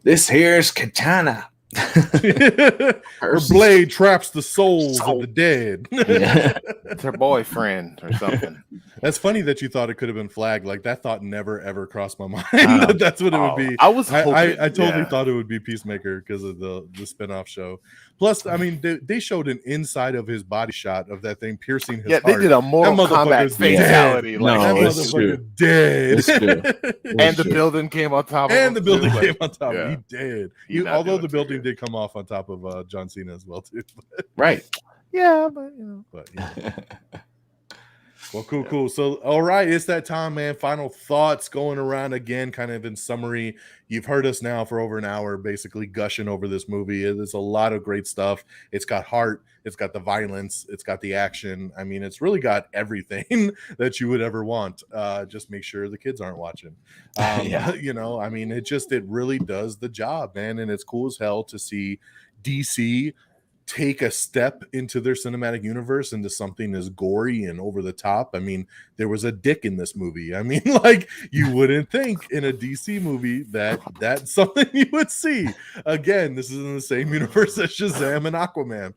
This here's Katana. Her blade traps the souls of the dead. Yeah. It's her boyfriend or something. That's funny that you thought it could have been Flag. Like, that thought never ever crossed my mind that that's what it would be. I was hoping, I totally thought it would be Peacemaker because of the spinoff show. Plus, I mean, they showed an inside of his body shot of that thing piercing his heart. They did a Mortal Kombat fatality. Like, that motherfucker dead. And the building came on top of him. And the building came on top of him. He dead. Although the building did come off on top of John Cena as well, too. Right. Yeah, but you know. But, yeah. Well, cool. So, all right, it's that time, man. Final thoughts going around again, kind of in summary. You've heard us now for over an hour, basically gushing over this movie. There's a lot of great stuff. It's got heart. It's got the violence. It's got the action. I mean, it's really got everything that you would ever want. Just make sure the kids aren't watching. You know, I mean, it really does the job, man. And it's cool as hell to see DC take a step into their cinematic universe into something as gory and over the top. I mean, there was a dick in this movie. I mean, like, you wouldn't think in a DC movie that that's something you would see. Again, this is in the same universe as Shazam and Aquaman.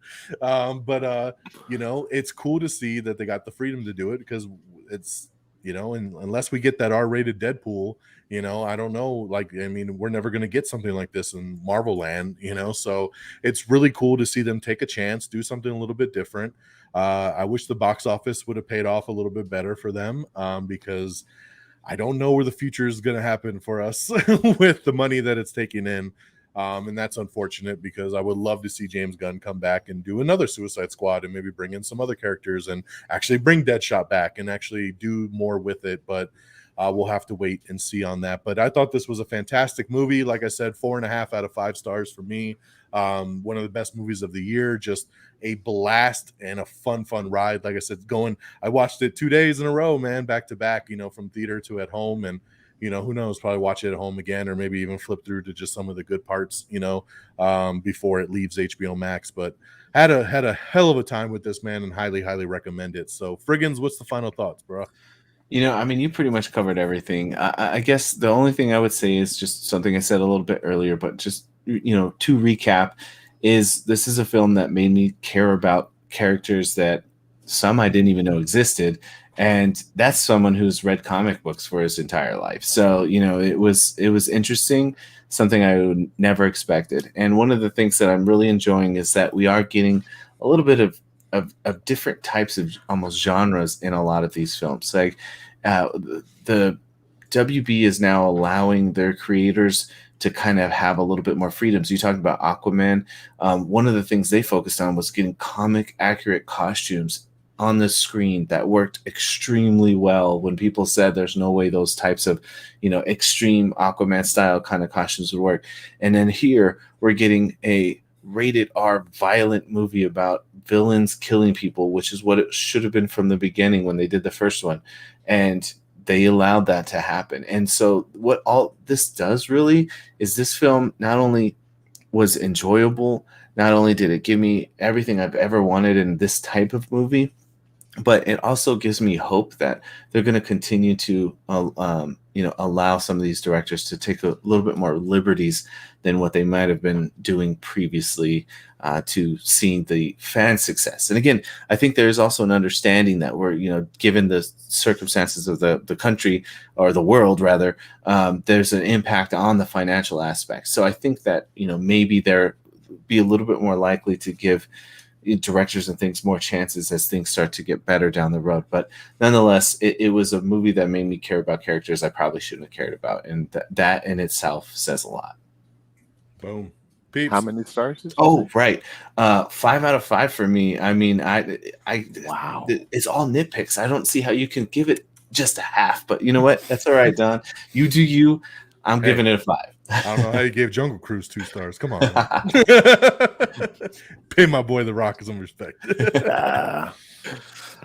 But you know, it's cool to see that they got the freedom to do it because it's, you know, and unless we get that R-rated Deadpool, You know, I don't know. Like, I mean, we're never going to get something like this in Marvel land, you know? So it's really cool to see them take a chance, do something a little bit different. I wish the box office would have paid off a little bit better for them, because I don't know where the future is going to happen for us with the money that it's taking in. And that's unfortunate because I would love to see James Gunn come back and do another Suicide Squad and maybe bring in some other characters and actually bring Deadshot back and actually do more with it. But we'll have to wait and see on that. But I thought this was a fantastic movie. Like I said, 4.5 out of 5 stars for me. One of the best movies of the year. Just a blast and a fun ride. Like I said, I watched it 2 days in a row, man, back to back, you know, from theater to at home. And, you know, who knows, probably watch it at home again, or maybe even flip through to just some of the good parts, you know, before it leaves HBO Max. But had a hell of a time with this, man, and highly recommend it. So Frigginz, what's the final thoughts, bro? You know, I mean, you pretty much covered everything. I guess the only thing I would say is just something I said a little bit earlier, but just, you know, to recap, is this is a film that made me care about characters that some I didn't even know existed. And that's someone who's read comic books for his entire life. So, you know, it was interesting, something I would never expected. And one of the things that I'm really enjoying is that we are getting a little bit of different types of almost genres in a lot of these films. Like the WB is now allowing their creators to kind of have a little bit more freedom. So you talked about Aquaman. One of the things they focused on was getting comic accurate costumes on the screen that worked extremely well when people said there's no way those types of, you know, extreme Aquaman style kind of costumes would work. And then here we're getting a rated R violent movie about villains killing people, which is what it should have been from the beginning when they did the first one. And they allowed that to happen. And so what all this does really is this film not only was enjoyable, not only did it give me everything I've ever wanted in this type of movie, but it also gives me hope that they're going to continue to, you know, allow some of these directors to take a little bit more liberties than what they might have been doing previously, to seeing the fan success. And again, I think there's also an understanding that we're, you know, given the circumstances of the country or the world rather, there's an impact on the financial aspect. So I think that, you know, maybe they're be a little bit more likely to give directors and things more chances as things start to get better down the road. But nonetheless, it was a movie that made me care about characters I probably shouldn't have cared about, and that in itself says a lot. Boom. Peeps. How many stars? Oh, right. 5 out of 5 for me. I mean, I Wow. it's all nitpicks. I don't see how you can give it just a half, but you know what? That's all right, Don. You do you. I'm giving it a 5. I don't know how you gave Jungle Cruise 2 stars. Come on. Pay my boy The Rock some respect.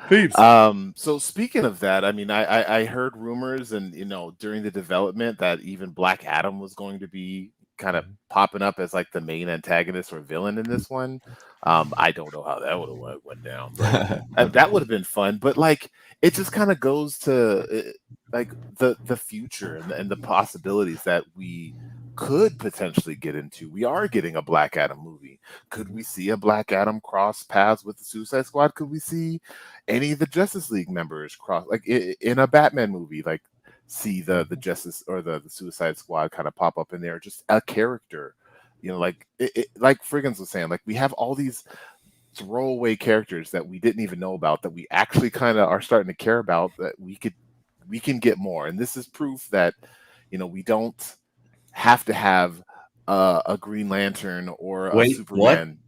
Peeps. So speaking of that, I mean, I heard rumors and, you know, during the development that even Black Adam was going to be kind of popping up as like the main antagonist or villain in this one. I don't know how that would have went down, but that would have been fun. But like, it just kind of goes to like the future and the possibilities that we could potentially get into. We are getting a Black Adam movie. Could we see a Black Adam cross paths with the Suicide Squad? Could we see any of the Justice League members cross, like in a Batman movie, like see the Justice or the Suicide Squad kind of pop up in there, just a character, you know, like like Frigginz was saying, like we have all these throwaway characters that we didn't even know about that we actually kind of are starting to care about, that we can get more. And this is proof that, you know, we don't have to have a Green Lantern or a Superman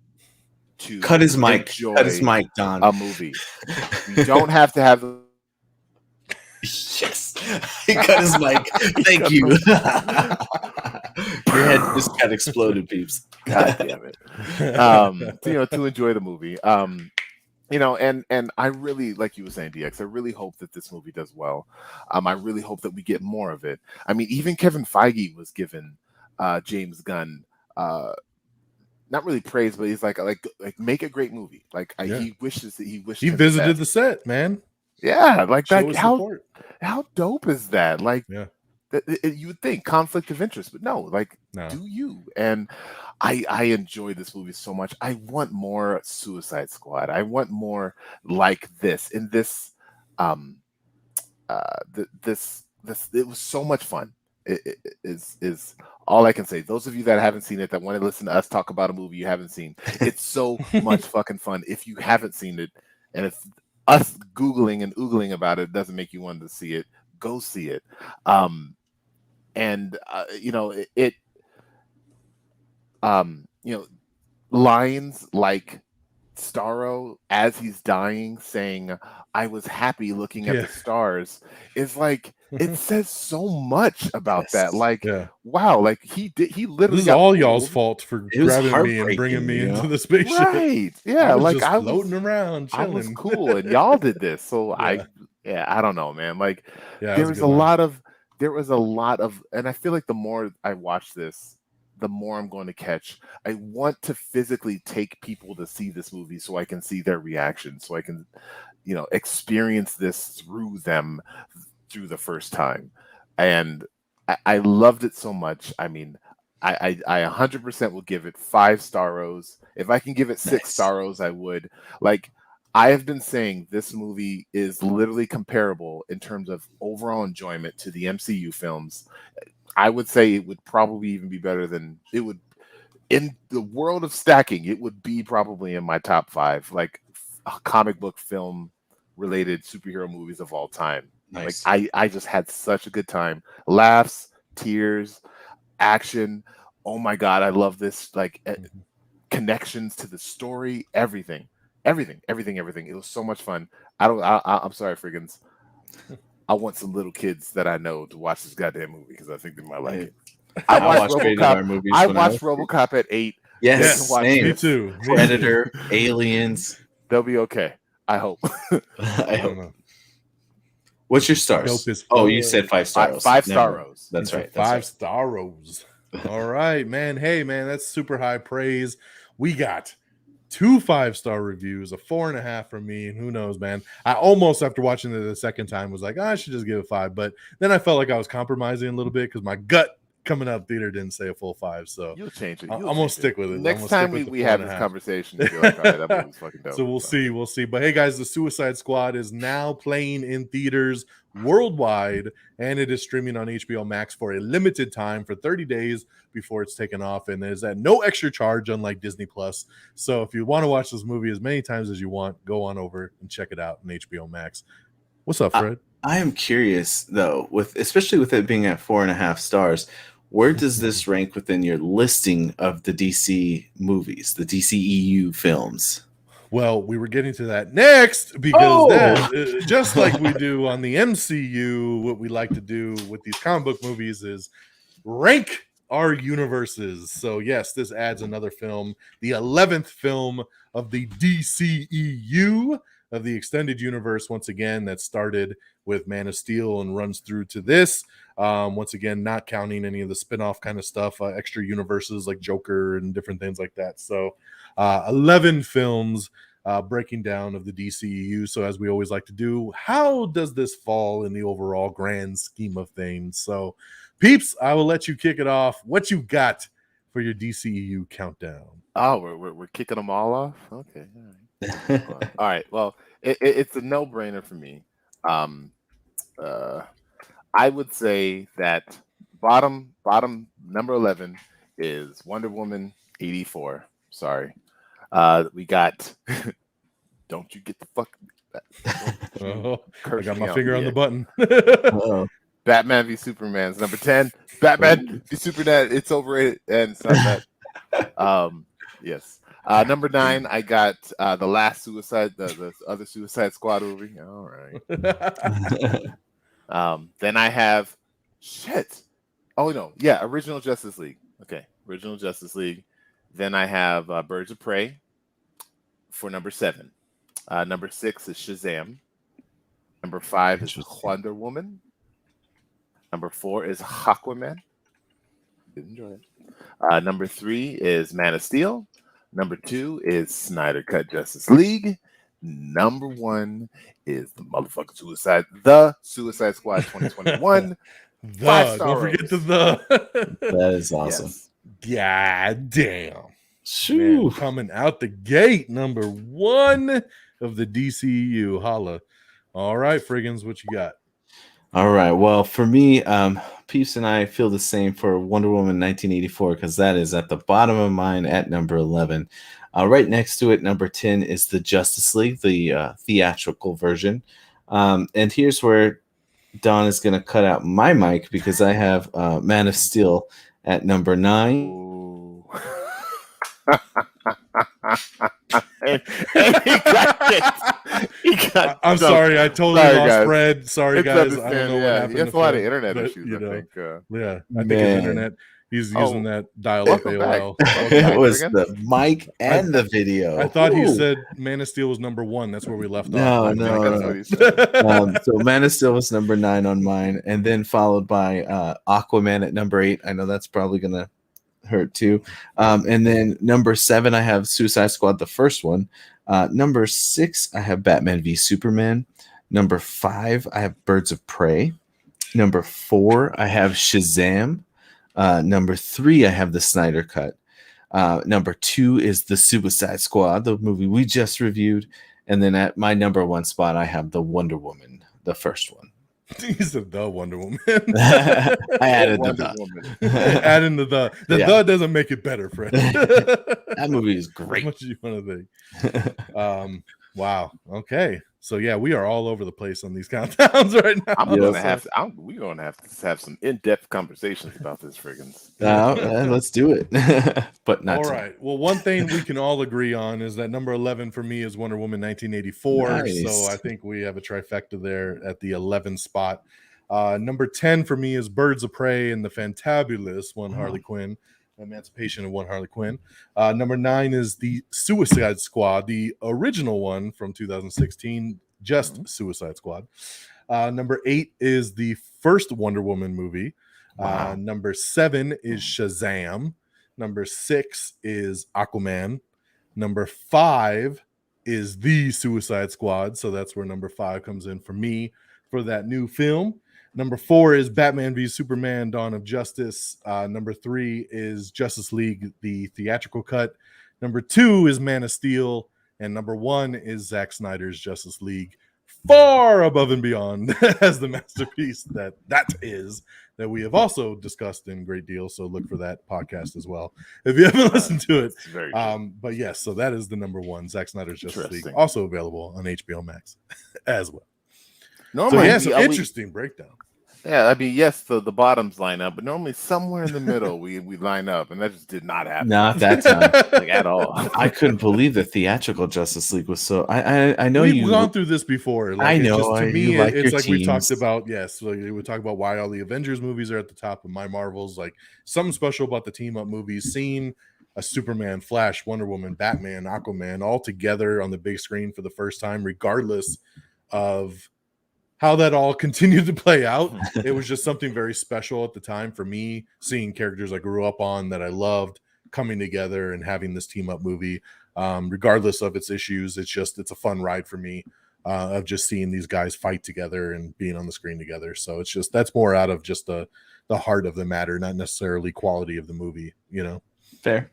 to cut his mic. Enjoy cut his mic, Don. a movie. We don't have to have. Yes, he cut his mic. Thank you. Your head just got exploded, peeps. God damn it. You know, to enjoy the movie. You know, and I really, like you were saying, DX, I really hope that this movie does well. I really hope that we get more of it. I mean, even Kevin Feige was given James Gunn not really praise, but he's like make a great movie. Like he wishes he visited the set, man. Yeah, like that. How dope is that? Like, you would think conflict of interest, but no, like, do you? And I enjoy this movie so much. I want more Suicide Squad. I want more like this. In this, this it was so much fun. is all I can say. Those of you that haven't seen it, that want to listen to us talk about a movie you haven't seen, it's so much fucking fun. If you haven't seen it, and if us googling and oogling about it doesn't make you want to see it, go see it. And you know it. You know, lines like Starro as he's dying saying, "I was happy looking at the stars," is like, it says so much about that. Like, wow, like he literally, this is all y'all's fault for grabbing me and bringing me into the spaceship. Right. Yeah, I was like just I floating was around, chilling. I was cool, and y'all did this. So I don't know, man. Like there was a lot of, and I feel like the more I watch this, the more I'm going to catch. I want to physically take people to see this movie so I can see their reaction, so I can, you know, experience this through them through the first time. And I loved it so much. I mean, I 100% will give it 5 Starros. If I can give it 6 Starros, I would. Like, I have been saying this movie is literally comparable in terms of overall enjoyment to the MCU films. I would say it would probably even be better than it would in the world of stacking. It would be probably in my top 5, like comic book film related superhero movies of all time. Nice. Like I just had such a good time. Laughs, tears, action. Oh my God, I love this. Like connections to the story, everything. It was so much fun. I'm sorry, Frigginz. I want some little kids that I know to watch this goddamn movie because I think they might like it. I watched RoboCop at 8. Yes, me too. Predator, Aliens. They'll be okay. I hope. I hope. What's your stars? Oh, you said 5 Starros. 5 Starros. That's right. 5 Starros. All right, man. Hey, man, that's super high praise. We got 2 5-star reviews, a 4.5 from me, and who knows, man. I almost, after watching it the second time, was like, I should just give it 5, but then I felt like I was compromising a little bit because my gut coming out theater didn't say a full 5. So you'll change it. I'm gonna stick with it. Next time we have this conversation, you'll be like, all right, that movie's fucking dope. So we'll see. But hey, guys, the Suicide Squad is now playing in theaters worldwide, and it is streaming on HBO Max for a limited time for 30 days before it's taken off, and is at no extra charge, unlike Disney Plus. So if you want to watch this movie as many times as you want, go on over and check it out on HBO Max. What's up, Fred? I am curious though, especially with it being at 4.5 stars. Where does this rank within your listing of the DC movies, the DCEU films? Well, we were getting to that next because that, just like we do on the MCU, what we like to do with these comic book movies is rank our universes. So yes, this adds another film, the 11th film of the DCEU, of the extended universe, once again, that started with Man of Steel and runs through to this. Once again, not counting any of the spin-off kind of stuff, extra universes like Joker and different things like that. So 11 films breaking down of the DCEU. So as we always like to do, how does this fall in the overall grand scheme of things? So Peeps, I will let you kick it off. What you got for your DCEU countdown? Oh, we're kicking them all off? Okay. All right. Well, it's a no-brainer for me. I would say that bottom number 11 is Wonder Woman 84. Sorry. We got don't you get the fuck I got my finger on the button. Batman v Superman's number 10. Batman v Superman, it's overrated and it's not that. Yes. Number 9, I got the last the other Suicide Squad movie. All right. Then I have Original Justice League. Okay, Original Justice League. Then I have Birds of Prey for number 7. Number 6 is Shazam. Number 5 is Wonder Woman. Number 4 is Aquaman. Did enjoy it. Number 3 is Man of Steel. Number 2 is Snyder Cut Justice League. Number 1 is the motherfucking Suicide Squad 2021. Don't forget the. That is awesome. Yes. God damn. Shoo. Man, coming out the gate, number 1 of the DCU. Holla. All right, Frigginz, what you got? All right. Well, for me, Peeps and I feel the same for Wonder Woman 1984 because that is at the bottom of mine at number 11. Right next to it, number 10 is the Justice League, the theatrical version. And here's where Don is going to cut out my mic because I have Man of Steel at number 9. Ooh. and he got it. He got I'm dumped. sorry, I totally Sorry, lost guys. Fred. Sorry, It's guys. I understand- don't know yeah, what happened. he has to a lot Fred, of internet but, issues, you I know, think. Yeah, I think his Man. internet. He's Oh, using that dial-up welcome back. AOL. Welcome It back, was Frigginz. the mic and the video. I thought he Ooh. said Man of Steel was number 1. That's where we left No, off. no, That's no. what he said. So Man of Steel was number 9 on mine, and then followed by Aquaman at number 8. I know that's probably gonna hurt too. And then number 7, I have Suicide Squad, the first one. Number 6, I have Batman v Superman. Number 5, I have Birds of Prey. Number 4, I have Shazam. Number 3, I have the Snyder Cut. Number 2 is the Suicide Squad, the movie we just reviewed. And then at my number 1 spot, I have the Wonder Woman, the first one. He said the Wonder Woman. I added Wonder the. Woman. Add in the. The Yeah. the doesn't make it better, Fred. That movie is great. As much as you want to think. Wow. Okay. So yeah, we are all over the place on these countdowns right now. I'm Yes. gonna have to. We're gonna have to have some in-depth conversations about this, Frigginz. Let's do it. But not all tonight. right. Well, one thing we can all agree on is that number 11 for me is Wonder Woman 1984. Nice. So I think we have a trifecta there at the 11 spot. Number 10 for me is Birds of Prey and the Fantabulous One Harley Quinn. Emancipation of One Harley Quinn. Number 9 is the Suicide Squad, the original one from 2016, just Suicide Squad. Number 8 is the first Wonder Woman movie. Wow. Number 7 is Shazam. Number 6 is Aquaman. Number 5 is the Suicide Squad. So that's where number 5 comes in for me for that new film. Number 4 is Batman v Superman, Dawn of Justice. Number 3 is Justice League, the theatrical cut. Number 2 is Man of Steel. And number 1 is Zack Snyder's Justice League, far above and beyond as the masterpiece that is, that we have also discussed in great deal. So look for that podcast as well if you haven't listened to it. It's very true. But yes, so that is the number 1, Zack Snyder's Justice League, Interesting. also available on HBO Max as well. Normally, So yeah, so interesting breakdown. Yeah, I mean, yes, the bottoms line up, but normally somewhere in the middle we line up, and that just did not happen. Not that time. Like at all. I couldn't believe the theatrical Justice League was so. I know We've you. gone through this before. Like, I it's know, Just, to you me, like it's your like we talked teams. about. Yes, like we talk about why all the Avengers movies are at the top of my Marvels. Like something special about the team up movies. Seeing a Superman, Flash, Wonder Woman, Batman, Aquaman all together on the big screen for the first time, regardless of how that all continued to play out. It was just something very special at the time for me, seeing characters I grew up on that I loved coming together and having this team up movie. Regardless of its issues, it's a fun ride for me of just seeing these guys fight together and being on the screen together. So it's just, that's more out of just the heart of the matter, not necessarily quality of the movie, you know? Fair.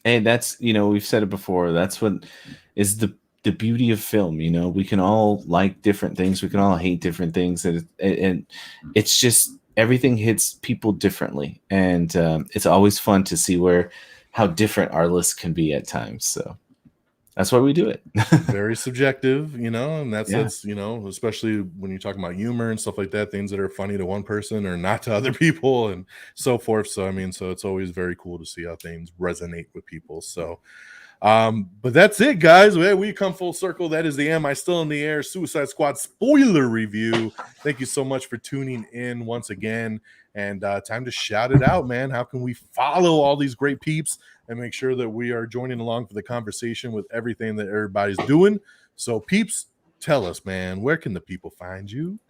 And that's, we've said it before. That's what is the beauty of film. We can all like different things. We can all hate different things. And it's just, everything hits people differently. And it's always fun to see how different our list can be at times. So that's why we do it. Very subjective, and that's, especially when you're talking about humor and stuff like that, things that are funny to one person or not to other people and so forth. So, so it's always very cool to see how things resonate with people. So, but that's it, guys. We come full circle. That is the Am I Still in the Air Suicide Squad spoiler review. Thank you so much for tuning in once again. And time to shout it out, man. How can we follow all these great peeps and make sure that we are joining along for the conversation with everything that everybody's doing? So, peeps, tell us, man, where can the people find you?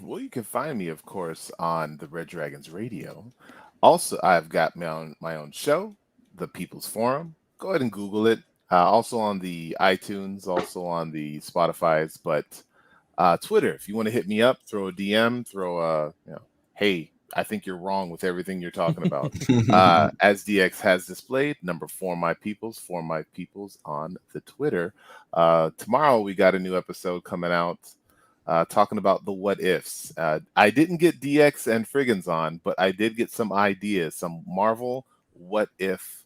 Well, you can find me, of course, on the Red Dragons Radio. Also, I've got my own show, The People's Forum. Go ahead and Google it. Also on the iTunes, also on the Spotify's, but Twitter. If you want to hit me up, throw a DM, hey, I think you're wrong with everything you're talking about. As DX has displayed, number 4 my peoples on the Twitter. Tomorrow we got a new episode coming out. talking about the what ifs. I didn't get DX and Frigginz on, but I did get some ideas, some Marvel what if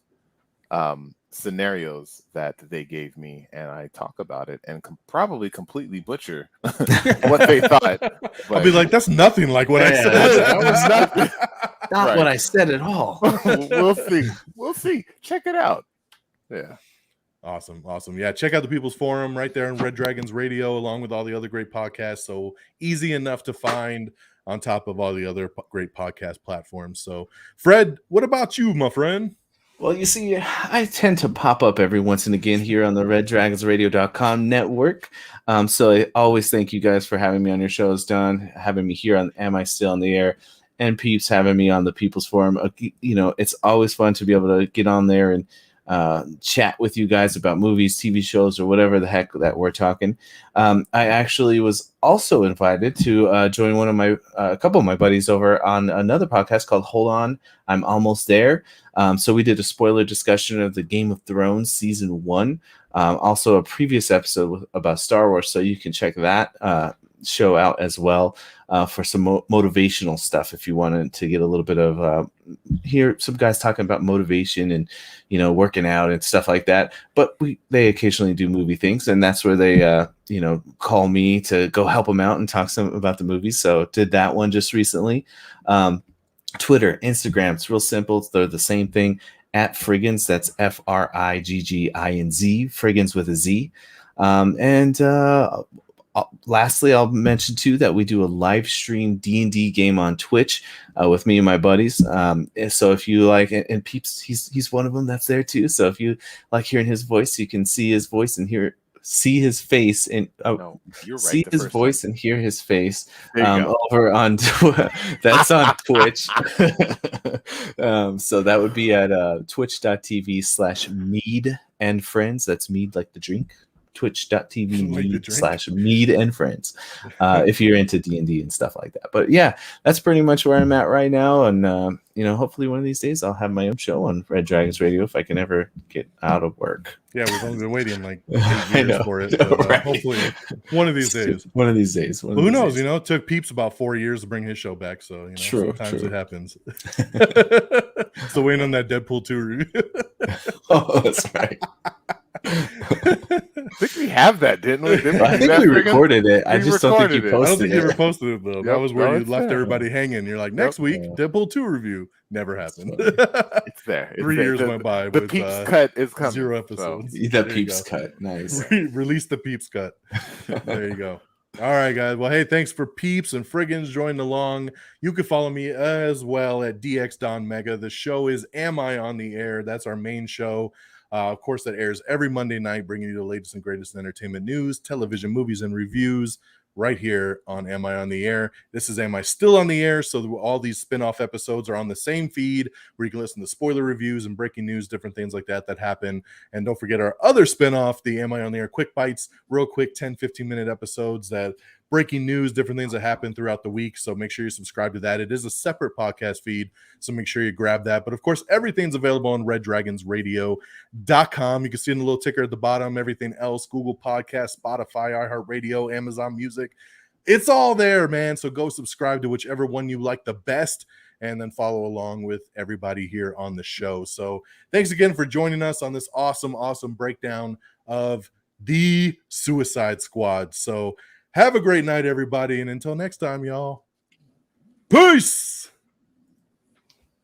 scenarios that they gave me, and I talk about it and probably completely butcher what they thought. I'll be like, that's nothing like what I said. that was nothing. Not Right. what I said at all. We'll see. We'll see. Check it out. Yeah. Awesome. Yeah, check out the People's Forum right there on Red Dragons Radio, along with all the other great podcasts. So easy enough to find on top of all the other great podcast platforms. So, Fred, what about you, my friend? Well, you see, I tend to pop up every once and again here on the reddragonsradio.com network. So I always thank you guys for having me on your shows, Don, having me here on Am I Still on the Air, and Peeps having me on the People's Forum. It's always fun to be able to get on there and chat with you guys about movies, TV shows, or whatever the heck that we're talking. I actually was also invited to join a couple of my buddies over on another podcast called Hold On, I'm Almost There. So we did a spoiler discussion of the Game of Thrones season 1. Also a previous episode about Star Wars, so you can check that show out as well for some motivational stuff if you wanted to get a little bit of hear some guys talking about motivation and working out and stuff like that. But they occasionally do movie things, and that's where they call me to go help them out and talk some about the movies. So did that one just recently. Twitter, Instagram, it's real simple. They're the same thing at Frigginz. That's Frigginz, Frigginz with a Z. Lastly, I'll mention too that we do a live stream D&D game on Twitch with me and my buddies. So if you like, and Peeps, he's one of them that's there too. So if you like hearing his voice, you can see his voice and see his face and No, you're right, see his voice and hear his face over on that's on Twitch. So that would be at twitch.tv/mead and friends. That's mead like the drink. Twitch.tv/mead and friends if you're into D&D and stuff like that. But yeah, that's pretty much where I'm at right now, and hopefully one of these days I'll have my own show on Red Dragons Radio if I can ever get out of work. Yeah, we've only been waiting like 8 years for it. So, right. Hopefully one of these days. Who knows? It took Peeps about 4 years to bring his show back. So sometimes it happens. Still waiting on that Deadpool 2 review. Oh, that's right. I think we have that, didn't we? I think we recorded it. I just don't think you posted it. I don't think you ever posted it though. That was where you left there. everybody hanging. You're like, next week, Deadpool 2 review. Never happened. It's there. 3 years went by. The Peeps cut is coming. 0 episodes. The Peeps cut. Nice. Release the Peeps cut. There you go. All right, guys. Well, hey, thanks for Peeps and Frigginz joining along. You can follow me as well at DX DONMEGA. The show is Am I on the Air? That's our main show. Of course, that airs every Monday night, bringing you the latest and greatest in entertainment news, television, movies, and reviews right here on Am I on the Air? This is Am I Still on the Air? So all these spin-off episodes are on the same feed where you can listen to spoiler reviews and breaking news, different things like that happen. And don't forget our other spin-off, the Am I on the Air Quick Bites, real quick 10, 15-minute episodes that breaking news, different things that happen throughout the week. So make sure you subscribe to that. It is a separate podcast feed, so make sure you grab that. But of course, everything's available on reddragonsradio.com. You can see in the little ticker at the bottom, everything else, Google Podcasts, Spotify, iHeartRadio, Amazon Music. It's all there, man. So go subscribe to whichever one you like the best, and then follow along with everybody here on the show. So thanks again for joining us on this awesome breakdown of the Suicide Squad. So have a great night, everybody. And until next time, y'all. Peace.